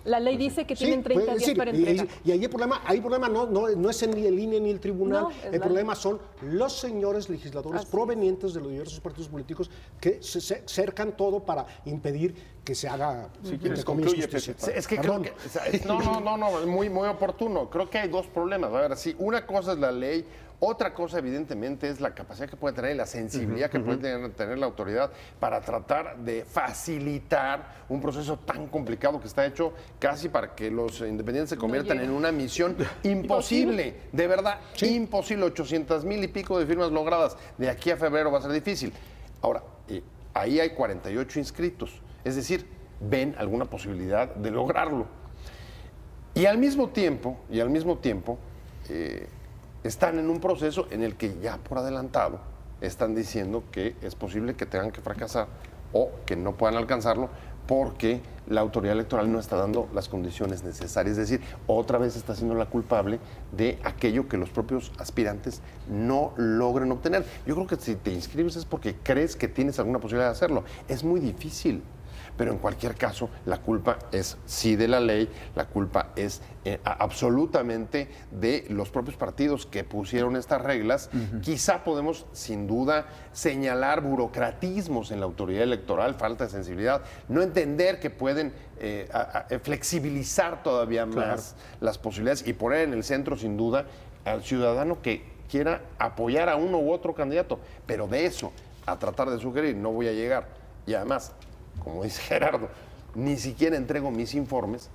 S5: La ley dice que tienen 30 días para entregar.
S3: Y ahí el problema no es ni el INE ni el tribunal. El problema son los señores legisladores provenientes de los diversos partidos políticos que se cercan todo para impedir que se haga justicia.
S4: Es que creo que... muy oportuno. Creo que hay 2 problemas. A ver, sí, una cosa es la ley. Otra cosa, evidentemente, es la capacidad que puede tener y la sensibilidad que puede tener la autoridad para tratar de facilitar un proceso tan complicado que está hecho casi para que los independientes se conviertan en una misión imposible, de verdad, imposible. 800,000 y pico de firmas logradas. De aquí a febrero va a ser difícil. Ahora, ahí hay 48 inscritos, es decir, ven alguna posibilidad de lograrlo. Y al mismo tiempo, están en un proceso en el que ya por adelantado están diciendo que es posible que tengan que fracasar o que no puedan alcanzarlo porque la autoridad electoral no está dando las condiciones necesarias. Es decir, otra vez está siendo la culpable de aquello que los propios aspirantes no logren obtener. Yo creo que si te inscribes es porque crees que tienes alguna posibilidad de hacerlo. Es muy difícil. Pero en cualquier caso, la culpa es sí de la ley, la culpa es absolutamente de los propios partidos que pusieron estas reglas. Quizá podemos, sin duda, señalar burocratismos en la autoridad electoral, falta de sensibilidad, no entender que pueden flexibilizar todavía más las posibilidades y poner en el centro, sin duda, al ciudadano que quiera apoyar a uno u otro candidato. Pero de eso, a tratar de sugerir, no voy a llegar. Y además, como dice Gerardo, ni siquiera entrego mis informes,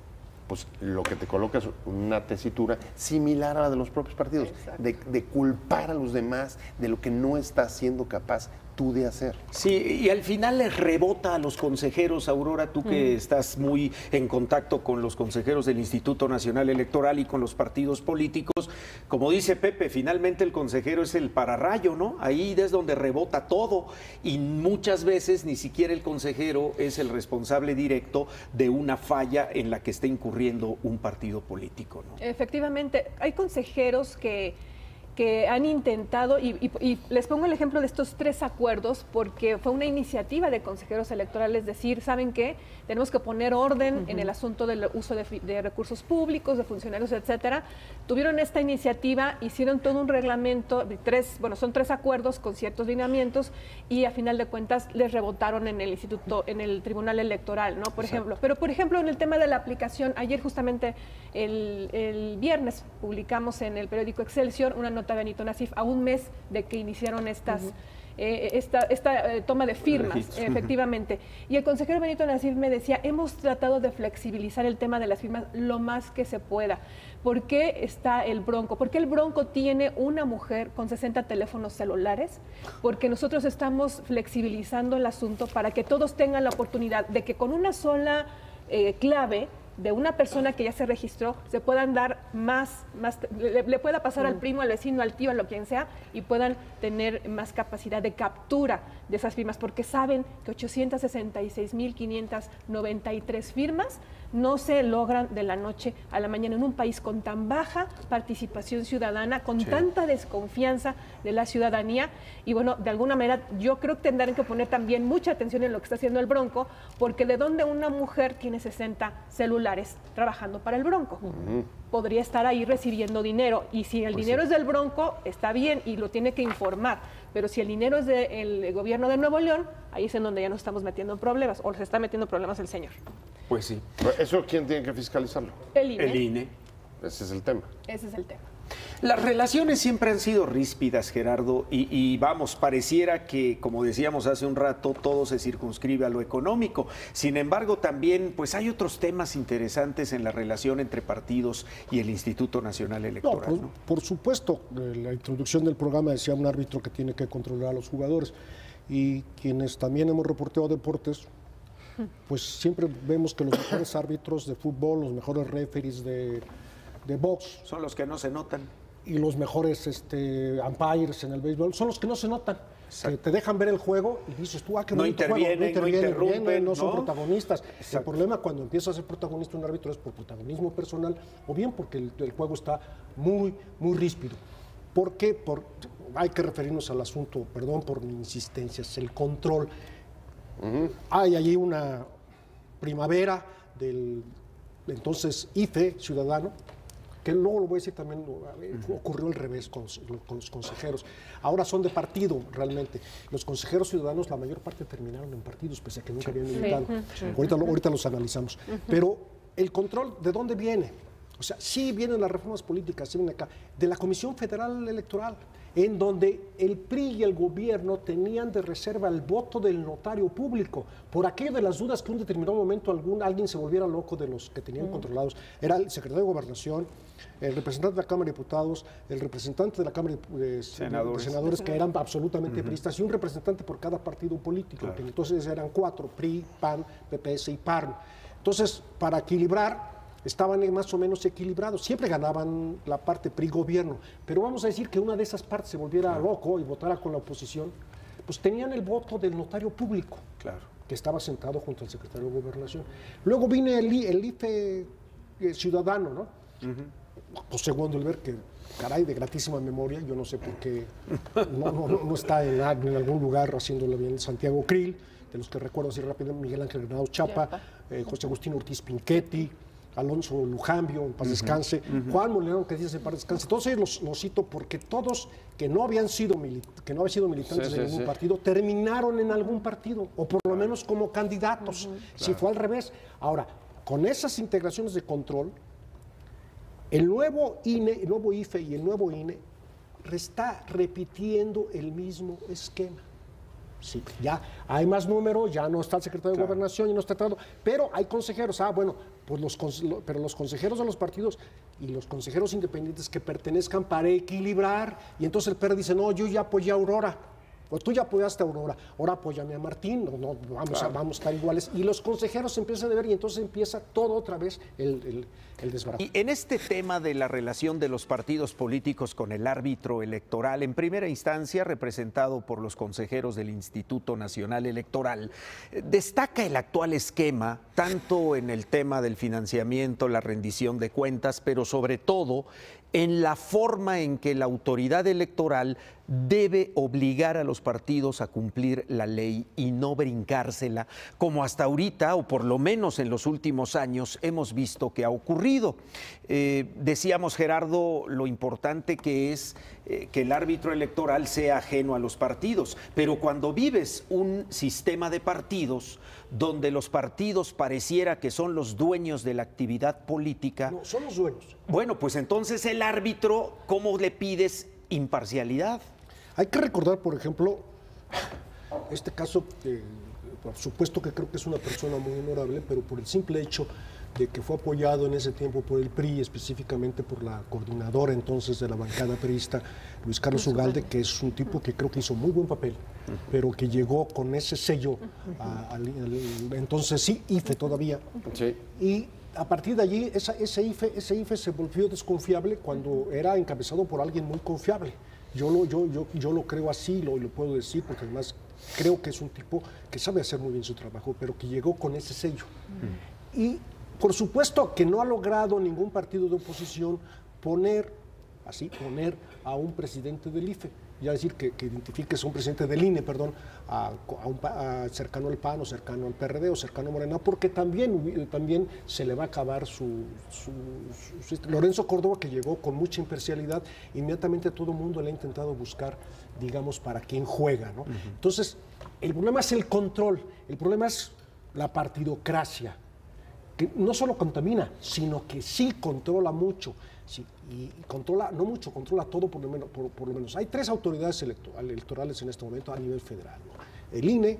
S4: pues lo que te coloca es una tesitura similar a la de los propios partidos, de culpar a los demás de lo que no estás siendo capaz tú de hacer.
S1: Sí, y al final les rebota a los consejeros, Aurora, tú que estás muy en contacto con los consejeros del Instituto Nacional Electoral y con los partidos políticos. Como dice Pepe, finalmente el consejero es el pararrayo, ¿no? Ahí es donde rebota todo y muchas veces ni siquiera el consejero es el responsable directo de una falla en la que está incurriendo un partido político, ¿no?
S5: Efectivamente, hay consejeros que han intentado, y les pongo el ejemplo de estos 3 acuerdos, porque fue una iniciativa de consejeros electorales decir, ¿saben qué? Tenemos que poner orden en el asunto del uso de recursos públicos, de funcionarios, etcétera. Tuvieron esta iniciativa, hicieron todo un reglamento, son 3 acuerdos con ciertos lineamientos, y a final de cuentas les rebotaron en el instituto, en el Tribunal Electoral, ¿no? Por ejemplo. Pero, por ejemplo, en el tema de la aplicación, ayer justamente el viernes publicamos en el periódico Excelsior una nota de Benito Nasif a un mes de que iniciaron esta toma de firmas, efectivamente. Y el consejero Benito Nasif me decía, hemos tratado de flexibilizar el tema de las firmas lo más que se pueda. ¿Por qué está el Bronco? Porque el Bronco tiene una mujer con 60 teléfonos celulares, porque nosotros estamos flexibilizando el asunto para que todos tengan la oportunidad de que con una sola clave de una persona que ya se registró, se puedan dar le pueda pasar al primo, al vecino, al tío, a lo quien sea, y puedan tener más capacidad de captura de esas firmas, porque saben que 866,593 firmas no se logran de la noche a la mañana en un país con tan baja participación ciudadana, con tanta desconfianza de la ciudadanía. Y bueno, de alguna manera yo creo que tendrán que poner también mucha atención en lo que está haciendo el Bronco, porque de donde una mujer tiene 60 celulares, irregulares trabajando para el Bronco. Podría estar ahí recibiendo dinero, y si el dinero es del Bronco, está bien y lo tiene que informar, pero si el dinero es del gobierno de Nuevo León, ahí es en donde ya nos estamos metiendo en problemas, o se está metiendo en problemas el señor.
S1: Pues sí.
S4: ¿Eso quién tiene que fiscalizarlo?
S5: El INE.
S1: El INE.
S4: Ese es el tema.
S5: Ese es el tema.
S1: Las relaciones siempre han sido ríspidas, Gerardo, y vamos, pareciera que, como decíamos hace un rato, todo se circunscribe a lo económico. Sin embargo, también pues hay otros temas interesantes en la relación entre partidos y el Instituto Nacional Electoral.
S3: No, por supuesto, la introducción del programa decía un árbitro que tiene que controlar a los jugadores, y quienes también hemos reporteado deportes, pues siempre vemos que los mejores árbitros de fútbol, los mejores referees de box,
S1: Son los que no se notan.
S3: y los mejores umpires en el béisbol son los que no se notan, que te dejan ver el juego y dices tú, qué
S1: No
S3: bonito
S1: intervienen,
S3: juego,
S1: no interrumpen,
S3: no son
S1: ¿no?
S3: protagonistas.
S1: Exacto.
S3: El problema cuando empieza a ser protagonista un árbitro es por protagonismo personal o bien porque el juego está muy ríspido. ¿Por qué? Hay que referirnos al asunto, perdón por mi insistencia, es el control. Hay allí una primavera del entonces IFE ciudadano, que luego lo voy a decir también, ocurrió al revés con los consejeros. Ahora son de partido realmente. Los consejeros ciudadanos, la mayor parte terminaron en partidos, pese a que nunca habían militado. Ahorita los analizamos. Pero el control, ¿de dónde viene? O sea, sí vienen las reformas políticas, sí vienen acá, de la Comisión Federal Electoral, en donde el PRI y el gobierno tenían de reserva el voto del notario público, por aquello de las dudas que en un determinado momento alguien se volviera loco de los que tenían controlados. Era el secretario de Gobernación, el representante de la Cámara de Diputados, el representante de la Cámara de Senadores, que eran absolutamente priistas, y un representante por cada partido político, claro. Que entonces eran 4, PRI, PAN, PPS y PARN. Entonces, para equilibrar, estaban más o menos equilibrados, siempre ganaban la parte PRI-gobierno, pero vamos a decir que una de esas partes se volviera loco y votara con la oposición, pues tenían el voto del notario público, claro, que estaba sentado junto al secretario de Gobernación. Luego vine el IFE ciudadano, ¿no? José Wondolberg, que caray, de gratísima memoria, yo no sé por qué no está en algún lugar haciéndolo bien. Santiago Krill, de los que recuerdo así rápido, Miguel Ángel Granados Chapa, José Agustín Ortiz Pinchetti, Alonso Lujambio, en paz descanse, Juan Molinero, que dice en paz descanse. Todos ellos los cito porque todos que no habían sido militantes de ningún partido, terminaron en algún partido, o por lo menos como candidatos, si fue al revés. Ahora, con esas integraciones de control, el nuevo INE, el nuevo IFE y el nuevo INE está repitiendo el mismo esquema. Sí, ya hay más números, ya no está el secretario de Gobernación, ya no está tratado, pero hay consejeros. Bueno, pues pero los consejeros de los partidos y los consejeros independientes que pertenezcan para equilibrar, y entonces el PRD dice, no, yo ya apoyé a Aurora, o tú ya apoyaste a Aurora, ahora apóyame a Martín, vamos a estar iguales, y los consejeros empiezan a ver, y entonces empieza todo otra vez el desbarato.
S1: Y en este tema de la relación de los partidos políticos con el árbitro electoral, en primera instancia representado por los consejeros del Instituto Nacional Electoral, destaca el actual esquema, tanto en el tema del financiamiento, la rendición de cuentas, pero sobre todo en la forma en que la autoridad electoral debe obligar a los partidos a cumplir la ley y no brincársela, como hasta ahorita, o por lo menos en los últimos años, hemos visto que ha ocurrido. Decíamos, Gerardo, lo importante que es que el árbitro electoral sea ajeno a los partidos, pero cuando vives un sistema de partidos donde los partidos pareciera que son los dueños de la actividad política...
S3: No, son los dueños.
S1: Bueno, pues entonces el árbitro, ¿cómo le pides imparcialidad?
S3: Hay que recordar, por ejemplo, este caso, por supuesto que creo que es una persona muy honorable, pero por el simple hecho de que fue apoyado en ese tiempo por el PRI, específicamente por la coordinadora entonces de la bancada priista, Luis Carlos Ugalde, que es un tipo que creo que hizo muy buen papel, pero que llegó con ese sello, entonces sí, IFE todavía, y a partir de allí ese IFE se volvió desconfiable cuando era encabezado por alguien muy confiable. Yo lo creo así, lo puedo decir, porque además creo que es un tipo que sabe hacer muy bien su trabajo, pero que llegó con ese sello. Y por supuesto que no ha logrado ningún partido de oposición poner a un presidente del IFE. ya decir que identifiques a un presidente del INE, perdón, cercano al PAN o cercano al PRD o cercano a Morena, porque también se le va a acabar Lorenzo Córdoba, que llegó con mucha imparcialidad, inmediatamente todo el mundo le ha intentado buscar, digamos, para quién juega, ¿no? Entonces, el problema es el control, el problema es la partidocracia, que no solo contamina, sino que sí controla mucho. Sí, y controla, no mucho, controla todo por lo menos. Hay 3 autoridades electorales en este momento a nivel federal, ¿no? El INE,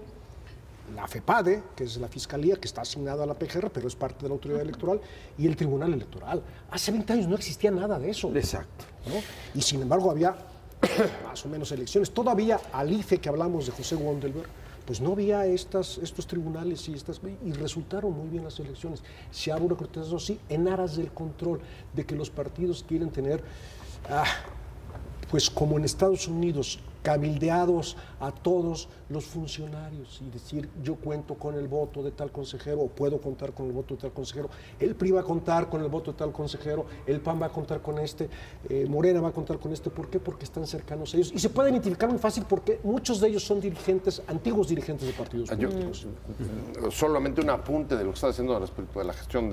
S3: la FEPADE, que es la Fiscalía, que está asignada a la PGR, pero es parte de la autoridad electoral, y el Tribunal Electoral. Hace 20 años no existía nada de eso.
S1: Exacto.
S3: ¿No? Y sin embargo había más o menos elecciones. Todavía al IFE que hablamos de José Wondelberg, pues no había estos tribunales y resultaron muy bien las elecciones. Se ha burocratizado, sí, en aras del control, de que los partidos quieren tener, pues como en Estados Unidos, cabildeados a todos los funcionarios y decir, yo cuento con el voto de tal consejero o puedo contar con el voto de tal consejero, el PRI va a contar con el voto de tal consejero, el PAN va a contar con este, Morena va a contar con este. ¿Por qué? Porque están cercanos a ellos y se puede identificar muy fácil porque muchos de ellos son antiguos dirigentes de partidos políticos.
S4: Solamente un apunte de lo que está haciendo respecto de la gestión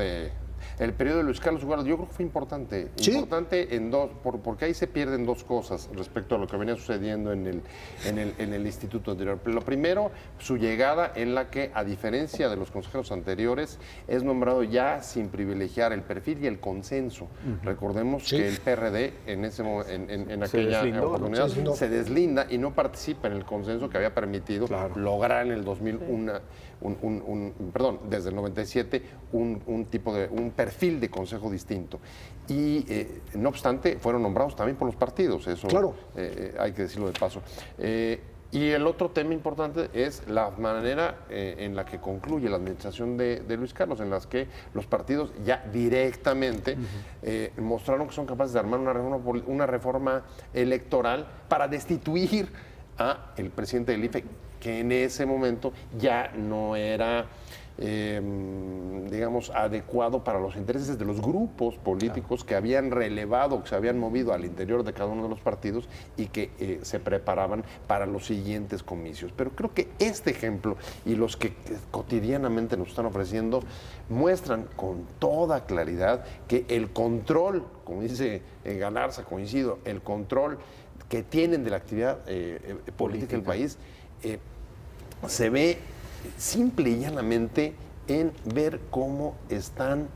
S4: el periodo de Luis Carlos Ugalde. Yo creo que fue importante. ¿Sí? Importante en porque ahí se pierden 2 cosas respecto a lo que venía sucediendo en el instituto anterior. Lo primero, su llegada, en la que, a diferencia de los consejeros anteriores, es nombrado ya sin privilegiar el perfil y el consenso. Recordemos que el PRD en aquella oportunidad se deslinda y no participa en el consenso que había permitido lograr en el 2001, desde el 97, un perfil de consejo distinto. Y no obstante, fueron nombrados también por los partidos, eso hay que decirlo de paso. Y el otro tema importante es la manera en la que concluye la administración de Luis Carlos, en las que los partidos ya directamente mostraron que son capaces de armar una reforma electoral para destituir al presidente del IFE, que en ese momento ya no era, digamos, adecuado para los intereses de los grupos políticos que habían relevado, que se habían movido al interior de cada uno de los partidos y que se preparaban para los siguientes comicios. Pero creo que este ejemplo y los que cotidianamente nos están ofreciendo muestran con toda claridad que el control, como dice Galarza, coincido, el control que tienen de la actividad política del país se ve simple y llanamente en ver cómo están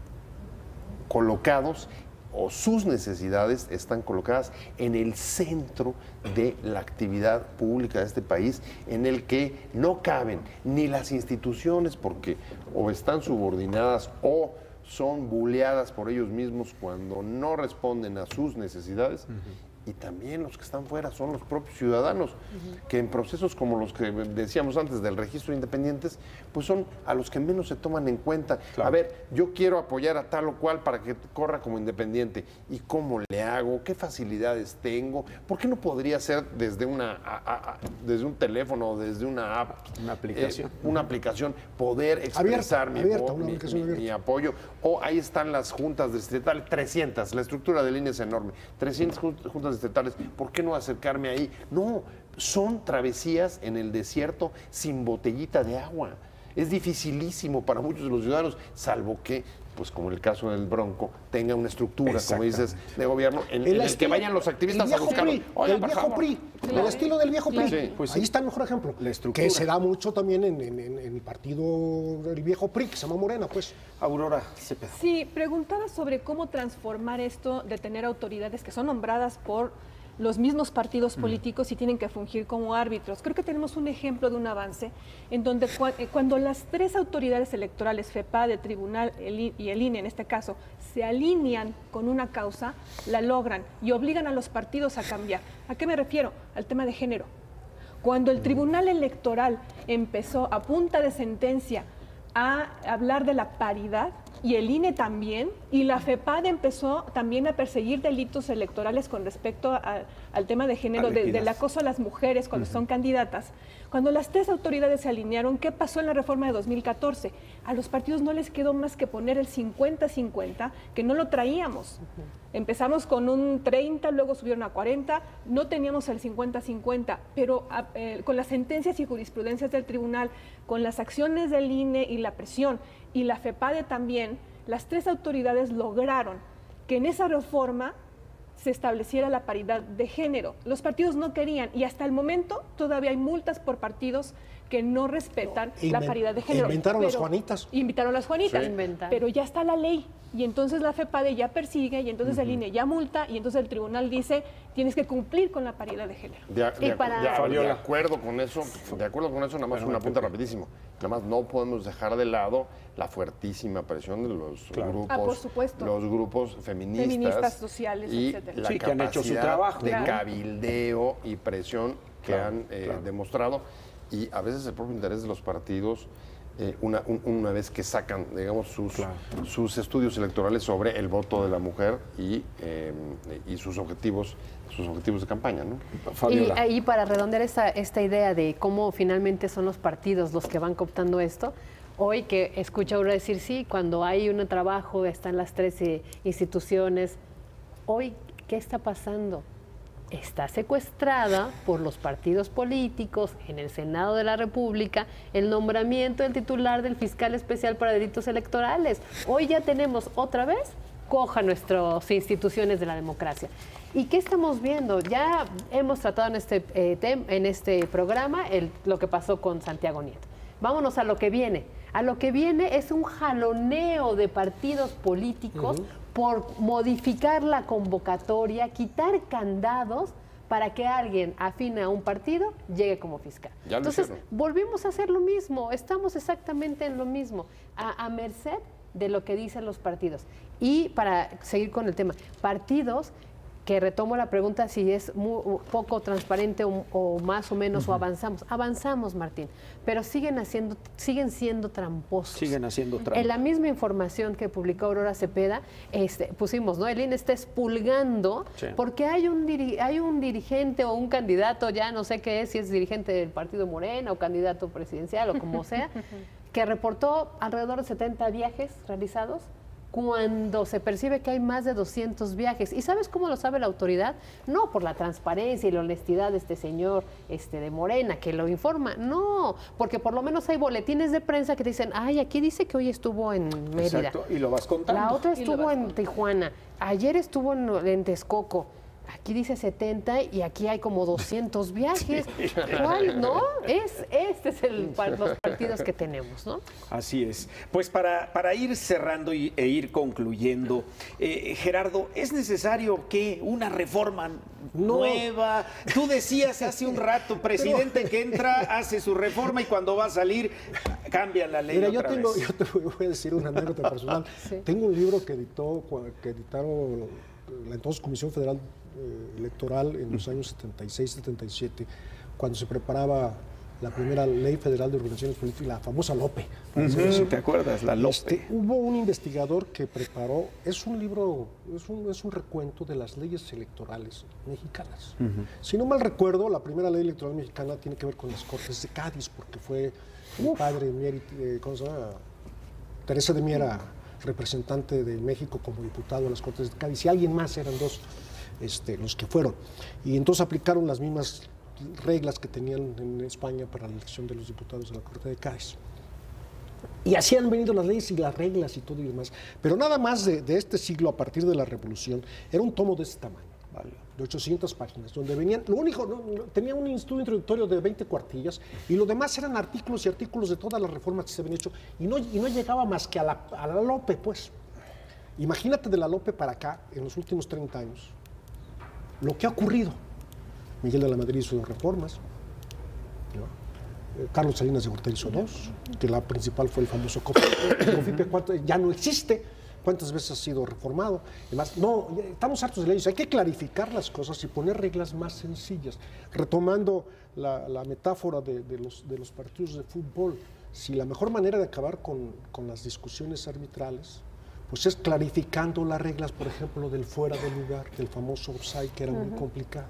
S4: colocados o sus necesidades están colocadas en el centro de la actividad pública de este país, en el que no caben ni las instituciones porque o están subordinadas o son buleadas por ellos mismos cuando no responden a sus necesidades. Y también los que están fuera son los propios ciudadanos, que en procesos como los que decíamos antes del registro de independientes, pues son a los que menos se toman en cuenta. A ver, yo quiero apoyar a tal o cual para que corra como independiente. ¿Y cómo le hago? ¿Qué facilidades tengo? ¿Por qué no podría ser desde desde un teléfono o desde una app? Una aplicación, poder expresar mi apoyo. O ahí están las juntas distritales, 300, la estructura de línea es enorme, 300 juntas distritales, ¿por qué no acercarme ahí? No, son travesías en el desierto sin botellita de agua. Es dificilísimo para muchos de los ciudadanos, salvo que, pues como el caso del Bronco, tenga una estructura, como dices, de gobierno, en el que vayan los activistas a buscarlo.
S3: El viejo PRI, el estilo del viejo PRI. Sí, pues ahí está el mejor ejemplo. Que se da mucho también en el partido del viejo PRI, que se llama Morena, pues.
S1: Aurora.
S5: Sí, preguntaba sobre cómo transformar esto de tener autoridades que son nombradas por los mismos partidos políticos y tienen que fungir como árbitros. Creo que tenemos un ejemplo de un avance en donde cuando las 3 autoridades electorales, FEPADE, Tribunal y el INE en este caso, se alinean con una causa, la logran y obligan a los partidos a cambiar. ¿A qué me refiero? Al tema de género. Cuando el Tribunal Electoral empezó a punta de sentencia a hablar de la paridad, y el INE también, y la FEPADE empezó también a perseguir delitos electorales con respecto al tema de género, del acoso a las mujeres cuando son candidatas. Cuando las tres autoridades se alinearon, ¿qué pasó en la reforma de 2014? A los partidos no les quedó más que poner el 50-50, que no lo traíamos. Empezamos con un 30, luego subieron a 40, no teníamos el 50-50, pero con las sentencias y jurisprudencias del tribunal, con las acciones del INE y la presión, y la FEPADE también, las tres autoridades lograron que en esa reforma se estableciera la paridad de género. Los partidos no querían, y hasta el momento todavía hay multas por partidos que no respetan la paridad de género.
S3: Inventaron las Juanitas.
S5: Invitaron las Juanitas,
S2: Sí.
S5: pero ya está la ley. Y entonces la FEPADE ya persigue, y entonces el INE ya multa, y entonces el tribunal dice, tienes que cumplir con la paridad de género.
S4: De acuerdo con eso, nada más una punta rapidísimo. Nada más no podemos dejar de lado la fuertísima presión de los grupos,
S5: por supuesto.
S4: los grupos feministas
S5: sociales,
S4: y
S5: etcétera.
S4: la
S1: Sí, que han hecho su
S4: capacidad
S1: trabajo.
S4: de
S2: Claro.
S4: cabildeo y presión que han demostrado, y a veces el propio interés de los partidos. Una vez que sacan, digamos, sus estudios electorales sobre el voto de la mujer y sus objetivos de campaña, ¿no?
S2: Y ahí, para redondear esta idea de cómo finalmente son los partidos los que van cooptando esto, hoy que escucho ahora decir, sí, cuando hay un trabajo, están las tres instituciones, hoy, ¿qué está pasando? Está secuestrada por los partidos políticos en el Senado de la República el nombramiento del titular del fiscal especial para delitos electorales. Hoy ya tenemos otra vez coja nuestras instituciones de la democracia. ¿Y qué estamos viendo? Ya hemos tratado en este programa lo que pasó con Santiago Nieto. Vámonos a lo que viene. A lo que viene es un jaloneo de partidos políticos por modificar la convocatoria, quitar candados para que alguien afín a un partido llegue como fiscal. Entonces, volvimos a hacer lo mismo, estamos exactamente en lo mismo, a merced de lo que dicen los partidos. Y para seguir con el tema, partidos que retomo la pregunta si es poco transparente o más o menos o avanzamos. Avanzamos, Martín, pero siguen siendo tramposos.
S1: Siguen haciendo trampa.
S2: En la misma información que publicó Aurora Cepeda, pusimos, ¿no? El INE está expulgando porque hay un dirigente o un candidato, ya no sé qué es, si es dirigente del partido Morena o candidato presidencial o como sea, que reportó alrededor de 70 viajes realizados, cuando se percibe que hay más de 200 viajes. ¿Y sabes cómo lo sabe la autoridad? No por la transparencia y la honestidad de este señor de Morena que lo informa, no, porque por lo menos hay boletines de prensa que dicen, ay, aquí dice que hoy estuvo en Mérida.
S1: Exacto, y lo vas contando.
S2: La otra estuvo en Tijuana, ayer estuvo en Texcoco. Aquí dice 70 y aquí hay como 200 viajes. ¿Cuál, no? Este es los partidos que tenemos, ¿no?
S1: Así es. Pues para ir cerrando e ir concluyendo, Gerardo, ¿es necesario que una reforma nueva? Tú decías hace un rato, presidente que entra, hace su reforma y cuando va a salir, cambian la ley.
S3: Mira,
S1: yo
S3: te voy a decir una anécdota personal.
S2: Sí.
S3: Tengo un libro que editaron la entonces Comisión Federal Electoral en los años 76-77, cuando se preparaba la primera Ley Federal de Organizaciones Políticas, la famosa LOPE.
S1: ¿Te acuerdas? La LOPE.
S3: Hubo un investigador que preparó, es un libro, es un recuento de las leyes electorales mexicanas. Si no mal recuerdo, la primera ley electoral mexicana tiene que ver con las Cortes de Cádiz, porque fue el padre ¿cómo se llama? Teresa de Miera, representante de México como diputado a las Cortes de Cádiz, y alguien más, eran dos los que fueron. Y entonces aplicaron las mismas reglas que tenían en España para la elección de los diputados de la Corte de Cádiz. Y así han venido las leyes y las reglas y todo y demás. Pero nada más de este siglo, a partir de la Revolución, era un tomo de este tamaño, de 800 páginas, donde venían, lo único, tenía un estudio introductorio de 20 cuartillas, y lo demás eran artículos y artículos de todas las reformas que se habían hecho, y no llegaba más que a la LOPE, pues. Imagínate de la LOPE para acá, en los últimos 30 años, lo que ha ocurrido. Miguel de la Madrid hizo 2 reformas, ¿no? Carlos Salinas de Gortari hizo 2, que la principal fue el famoso COFIPE. El COFIPE ya no existe. ¿Cuántas veces ha sido reformado? Además, no, estamos hartos de leyes. Hay que clarificar las cosas y poner reglas más sencillas. Retomando la metáfora de los partidos de fútbol, si la mejor manera de acabar con las discusiones arbitrales pues es clarificando las reglas, por ejemplo, del fuera de lugar, del famoso offside, que era muy complicado.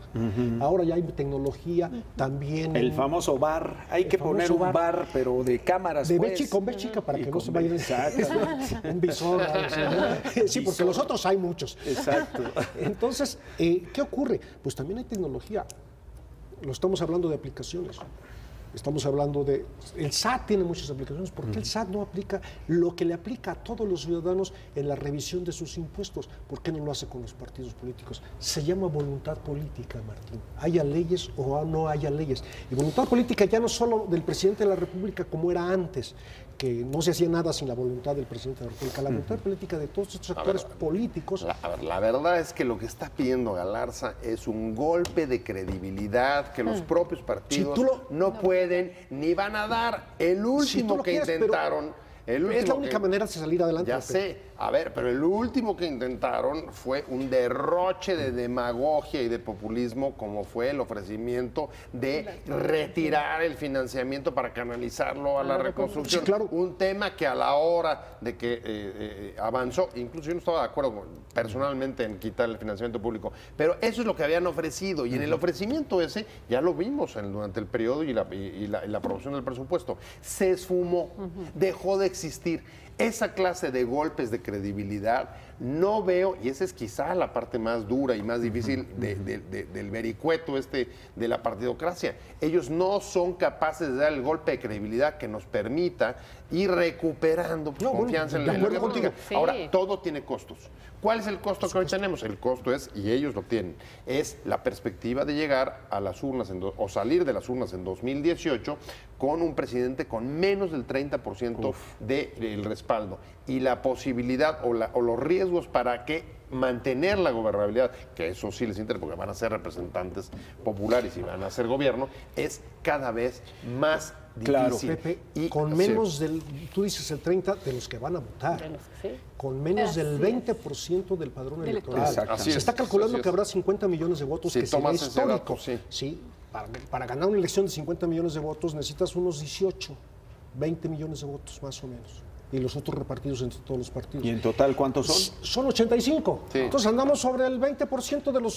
S3: Ahora ya hay tecnología, también...
S1: El famoso VAR, hay que poner un VAR, pero de cámaras,
S3: de
S1: pues.
S3: con B chica, para
S1: Y
S3: que no se vayan... un visor. Sí, porque los otros hay muchos.
S1: Exacto.
S3: Entonces, ¿qué ocurre? Pues también hay tecnología. Lo estamos hablando de aplicaciones. Estamos hablando de... El SAT tiene muchas aplicaciones. ¿Por qué el SAT no aplica lo que le aplica a todos los ciudadanos en la revisión de sus impuestos? ¿Por qué no lo hace con los partidos políticos? Se llama voluntad política, Martín. Haya leyes o no haya leyes. Y voluntad política ya no solo del presidente de la República como era antes, que no se hacía nada sin la voluntad del presidente de la República. La voluntad política de todos estos actores políticos...
S4: La verdad es que lo que está pidiendo Galarza es un golpe de credibilidad que los propios partidos no pueden ni van a dar. El último que intentaron...
S3: Es la única manera de salir adelante.
S4: Ya sé, a ver, pero el último que intentaron fue un derroche de demagogia y de populismo, como fue el ofrecimiento de retirar el financiamiento para canalizarlo a la reconstrucción.
S3: Sí, claro.
S4: Un tema que a la hora de que avanzó, incluso yo no estaba de acuerdo personalmente en quitar el financiamiento público, pero eso es lo que habían ofrecido, y en el ofrecimiento ese ya lo vimos durante el periodo y la aprobación del presupuesto. Se esfumó, dejó de existir. Esa clase de golpes de credibilidad no veo, y esa es quizá la parte más dura y más difícil del vericueto de la partidocracia. Ellos no son capaces de dar el golpe de credibilidad que nos permita ir recuperando confianza en la política. Sí. Ahora, todo tiene costos. ¿Cuál es el costo que hoy tenemos? El costo es, y ellos lo tienen, es la perspectiva de llegar a las urnas o salir de las urnas en 2018 con un presidente con menos del 30% del respaldo, y la posibilidad o los riesgos para que mantener la gobernabilidad, que eso sí les interesa porque van a ser representantes populares y van a ser gobierno, es cada vez más difícil.
S3: Pepe, y con menos del, tú dices el 30% de los que van a votar, con menos del 20% del padrón electoral. Se está calculando que habrá 50 millones de votos, que sería histórico. Sí, para ganar una elección de 50 millones de votos necesitas unos 18, 20 millones de votos más o menos. Y los otros repartidos entre todos los partidos.
S1: ¿Y en total cuántos son?
S3: Son 85. Sí. Entonces andamos sobre el 20% de los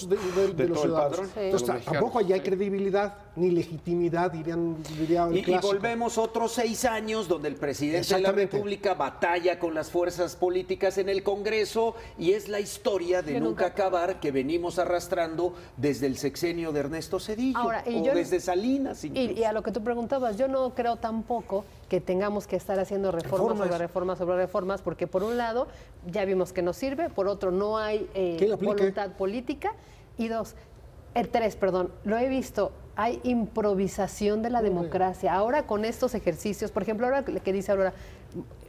S3: ciudadanos. Entonces tampoco allá hay credibilidad ni legitimidad, diría el
S1: clásico. Y volvemos otros 6 años donde el presidente de la República batalla con las fuerzas políticas en el Congreso, y es la historia de nunca acabar que venimos arrastrando desde el sexenio de Ernesto Zedillo.
S2: Ahora,
S1: desde Salinas incluso.
S2: Y a lo que tú preguntabas, yo no creo tampoco que tengamos que estar haciendo reformas sobre reformas, porque por un lado ya vimos que no sirve, por otro no hay voluntad política, y tres, lo he visto, hay improvisación de la democracia. Ahora con estos ejercicios, por ejemplo, ahora que dice Aurora,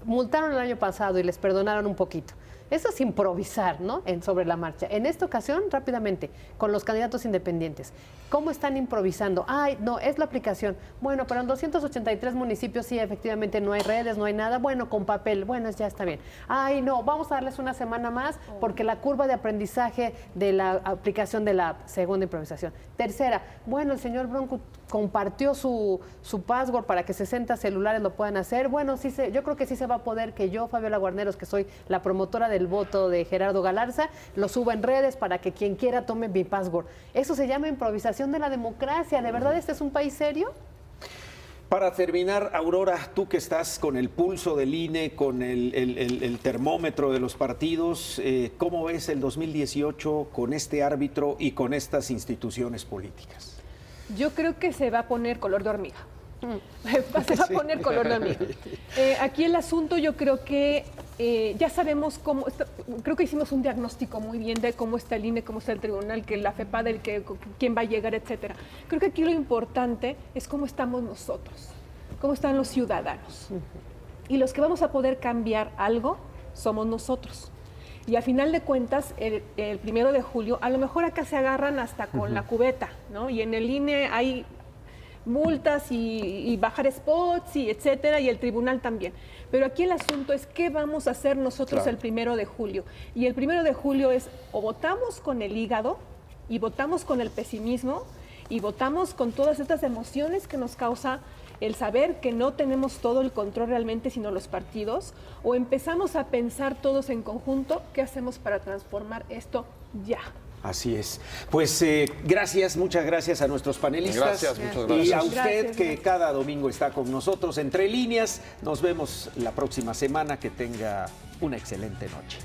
S2: multaron el año pasado y les perdonaron un poquito. Eso es improvisar, ¿no? Sobre la marcha. En esta ocasión, rápidamente, con los candidatos independientes, ¿cómo están improvisando? Ay, no, es la aplicación. Bueno, pero en 283 municipios sí, efectivamente, no hay redes, no hay nada. Bueno, con papel, bueno, ya está bien. Ay, no, vamos a darles una semana más porque la curva de aprendizaje de la aplicación de la app, segunda improvisación. Tercera, bueno, el señor Bronco compartió su password para que 60 celulares lo puedan hacer. Bueno, yo creo que sí se va a poder que yo, Fabiola Guarneros, que soy la promotora del voto de Gerardo Galarza, lo suba en redes para que quien quiera tome mi password. Eso se llama improvisación de la democracia. ¿De verdad este es un país serio?
S1: Para terminar, Aurora, tú que estás con el pulso del INE, con el termómetro de los partidos, ¿cómo ves el 2018 con este árbitro y con estas instituciones políticas?
S5: Yo creo que se va a poner color de hormiga. Se va a poner color de hormiga. Aquí el asunto, yo creo que ya sabemos cómo, creo que hicimos un diagnóstico muy bien de cómo está el INE, cómo está el tribunal, que la FEPAD, quién va a llegar, etcétera. Creo que aquí lo importante es cómo estamos nosotros, cómo están los ciudadanos. Y los que vamos a poder cambiar algo somos nosotros. Y a final de cuentas, el 1 de julio, a lo mejor acá se agarran hasta con la cubeta, ¿no? Y en el INE hay multas y bajar spots y etcétera, y el tribunal también. Pero aquí el asunto es qué vamos a hacer nosotros el 1 de julio. Y el 1 de julio es o votamos con el hígado y votamos con el pesimismo y votamos con todas estas emociones que nos causa el saber que no tenemos todo el control realmente, sino los partidos, o empezamos a pensar todos en conjunto qué hacemos para transformar esto ya.
S1: Así es. Pues gracias, muchas gracias a nuestros panelistas.
S4: Gracias, muchas gracias.
S1: Y a usted
S5: Gracias,
S1: que
S5: gracias.
S1: cada domingo está con nosotros Entre Líneas. Nos vemos la próxima semana. Que tenga una excelente noche.